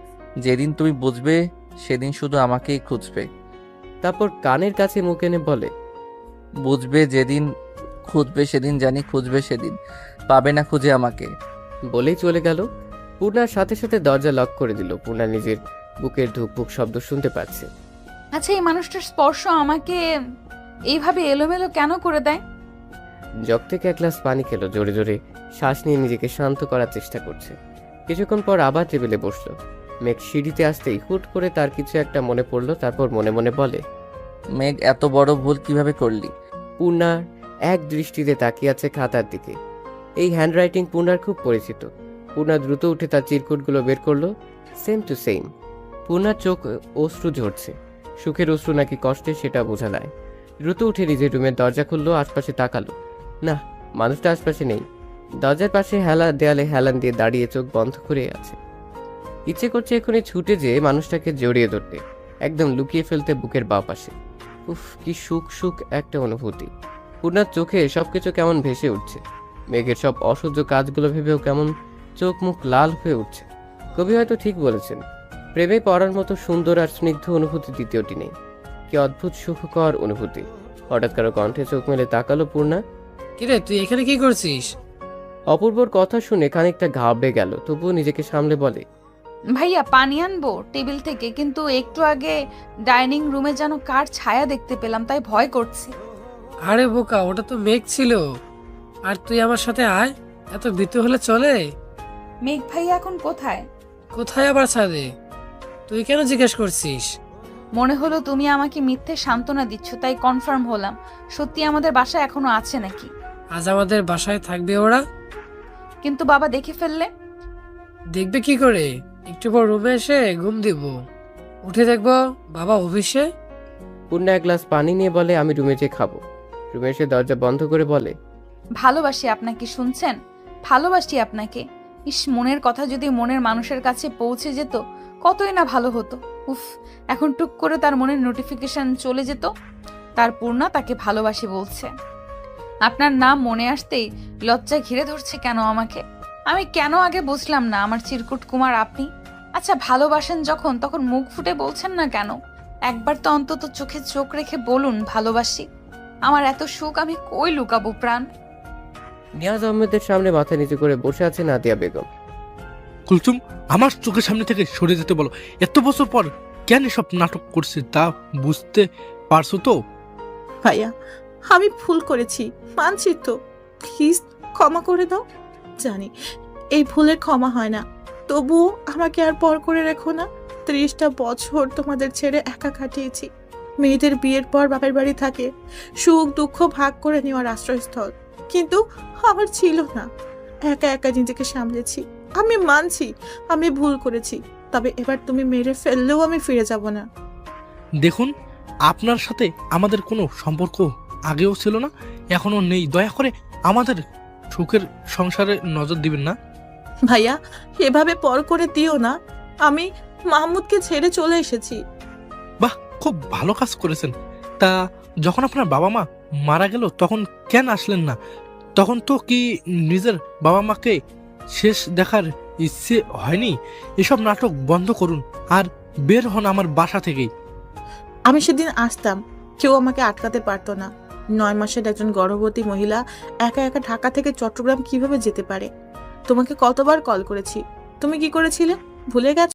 যেদিন তুমি বুঝবে সেদিন শুধু আমাকেই খুঁজবে। তারপর কানের কাছে মুখ এনে বলে, বুঝবে যেদিন, খুঁজবে সেদিন, জানি খুঁজবে সেদিন, পাবে না খুঁজে আমাকে। বলেই চলে গেল। পূর্ণার সাথে সাথে দরজা লক করে দিল। পূর্ণা নিজের বুকের ধুকপুক শব্দ শুনতে পাচ্ছে। আচ্ছা এই মানুষটার স্পর্শ আমাকে এইভাবে এলোমেলো কেন করে দেয়? জগ থেকে এক গ্লাস পানি খেলো, জোরে জোরে শ্বাস নিয়ে নিজেকে শান্ত করার চেষ্টা করছে। কিছুক্ষণ পর আবার টেবিলে বসলো। মেঘ সিঁড়িতে আসতেই হুট করে তার কিছু একটা মনে পড়লো। তারপর মনে মনে বলে, মেঘ এত বড় ভুল কিভাবে করলি? পূর্ণা এক দৃষ্টিতে তাকিয়ে আছে খাতার দিকে। এই হ্যান্ডরাইটিং পূর্ণার খুব পরিচিত। পূর্ণা দ্রুত উঠে তার চিরকুটগুলো বের করলো। Same to same. পূর্ণার চোখ অশ্রু ঝরছে। সুখের অশ্রু নাকি কষ্টে সেটা বোঝা যায়। দ্রুত উঠে নিজের রুমের দরজা খুললো, আশপাশে তাকালো। না, মানুষটা আশপাশে নেই। দরজার পাশে দেয়ালে হেলান দিয়ে দাঁড়িয়ে চোখ বন্ধ করে আছে। ইচ্ছে করছে এখনই ছুটে যেয়ে মানুষটাকে জড়িয়ে ধরতে, একদম লুকিয়ে ফেলতে বুকের বাঁ পাশে। উফ, কি সুখ সুখ একটা অনুভূতি। পূর্ণার চোখে সবকিছু কেমন ভেসে উঠছে। মেঘের সব অসহ্য কাজগুলো ভেবেও কেমন চোখ মুখ লাল হয়ে উঠছে। কবি হয়তো ঠিক বলেছেন, প্রেমে পড়ার মতো সুন্দর আর স্নিগ্ধ অনুভূতি দ্বিতীয়টি নেই। কি অদ্ভুত সুখকর অনুভূতি। হঠাৎ কারো কণ্ঠে চোখ মেলে তাকালো পূর্ণা। কিরে তুই এখানে কি করছিস? অপূর্বর কথা শুনে খানিকটা ঘাবড়ে গেল, তবুও নিজেকে সামলে বলে, ভাইয়া পানি আনবো টেবিল থেকে, কিন্তু একটু আগে ডাইনিং রুমে যেন কার ছায়া দেখতে পেলাম, তাই ভয় করছে। আরে বোকা, ওটা তো মেঘ ছিল। আর তুই আমার সাথে আয়, এত ভীতু হলে চলে? মেঘ ভাইয়া এখন কোথায়? কোথায় আবার ছাদে? তুই কেন জিজ্ঞেস করছিস? মনে হলো তুমি আমাকে মিথ্যে সান্ত্বনা দিচ্ছ, তাই কনফার্ম হলাম সত্যি আমাদের বাসায় এখনো আছে নাকি। আজ আমাদের বাসায় থাকবে ওরা? কিন্তু বাবা দেখে ফেললে? দেখবে কি করে? একটু পর রুমে এসে ঘুম দিব, উঠে দেখবো বাবা অফিসে। পূর্ণা এক গ্লাস পানি নিয়ে বলে, আমি রুমে যেয়ে খাবো। রুমে এসে দরজা বন্ধ করে বলে, ভালোবাসি আপনাকে, শুনছেন? ভালোবাসি আপনাকে। ইস, মনের কথা যদি মনের মানুষের কাছে পৌঁছে যেত কতই না ভালো হতো। উফ, এখন টুক করে তার মনের নোটিফিকেশন চলে যেত, তার পূর্ণা তাকে ভালোবাসি বলছে। আপনার নাম মনে আসতেই লজ্জা ঘিরে ধরছে কেন আমাকে? আমি কেন আগে বুঝলাম না আমার চিরকুট কুমার আপনি? আচ্ছা ভালোবাসেন যখন, তখন মুখ ফুটে বলছেন না কেন? একবার তো অন্তত চোখে চোখ রেখে বলুন ভালোবাসি। আমার এত সুখ আমি কই লুকাবো প্রাণ? নিয়াজ আহমেদের সামনে মাথা নিচু করে বসে আছে নাদিয়া বেগম। কুলসুম, আমার চোখের সামনে থেকে সরে যেতে বলো। এত বছর পর কেন সব নাটক করছে তা বুঝতে পারছো তো? ভাইয়া আমি ভুল করেছি, মানছি তো, প্লিজ ক্ষমা করে দাও। জানি এই ভুলের ক্ষমা হয় না, তবুও আমাকে আর পর করে রেখো না। 30টা বছর তোমাদের ছেড়ে একা কাটিয়েছি। মেয়েদের বিয়ের পর বাপের বাড়ি থাকে, সুখ দুঃখ ভাগ করে নেওয়ার আশ্রয়স্থল, কিন্তু আমার ছিল না। একা একা নিজেকে সামলেছি। আমি মানছি আমি ভুল করেছি, তবে এবার তুমি মেরে ফেললেও আমি ফিরে যাব না। দেখুন, আপনার সাথে আমাদের কোনো সম্পর্ক আগেও ছিল না, এখনো নেই। দয়া করে আমাদের সুখের সংসারে নজর দিবেন না? ভাইয়া এভাবে পর করে দিও না, আমি মাহমুদকে ছেড়ে চলে এসেছি। বাহ, খুব ভালো কাজ করেছেন। তা যখন আপনার বাবা মা মারা গেল তখন কেন আসলেন না? তখন তো কি নিজের বাবা মাকে শেষ দেখার ইচ্ছে হয়নি? এসব নাটক বন্ধ করুন আর বের হন আমার বাসা থেকেই। আমি সেদিন আসতাম, কেউ আমাকে আটকাতে পারতো না। 9 মাসের একজন গর্ভবতী মহিলা একা একা ঢাকা থেকে চট্টগ্রাম কিভাবে যেতে পারে? তোমাকে কতবার কল করেছি, তুমি কি করেছিলে ভুলে গেছো?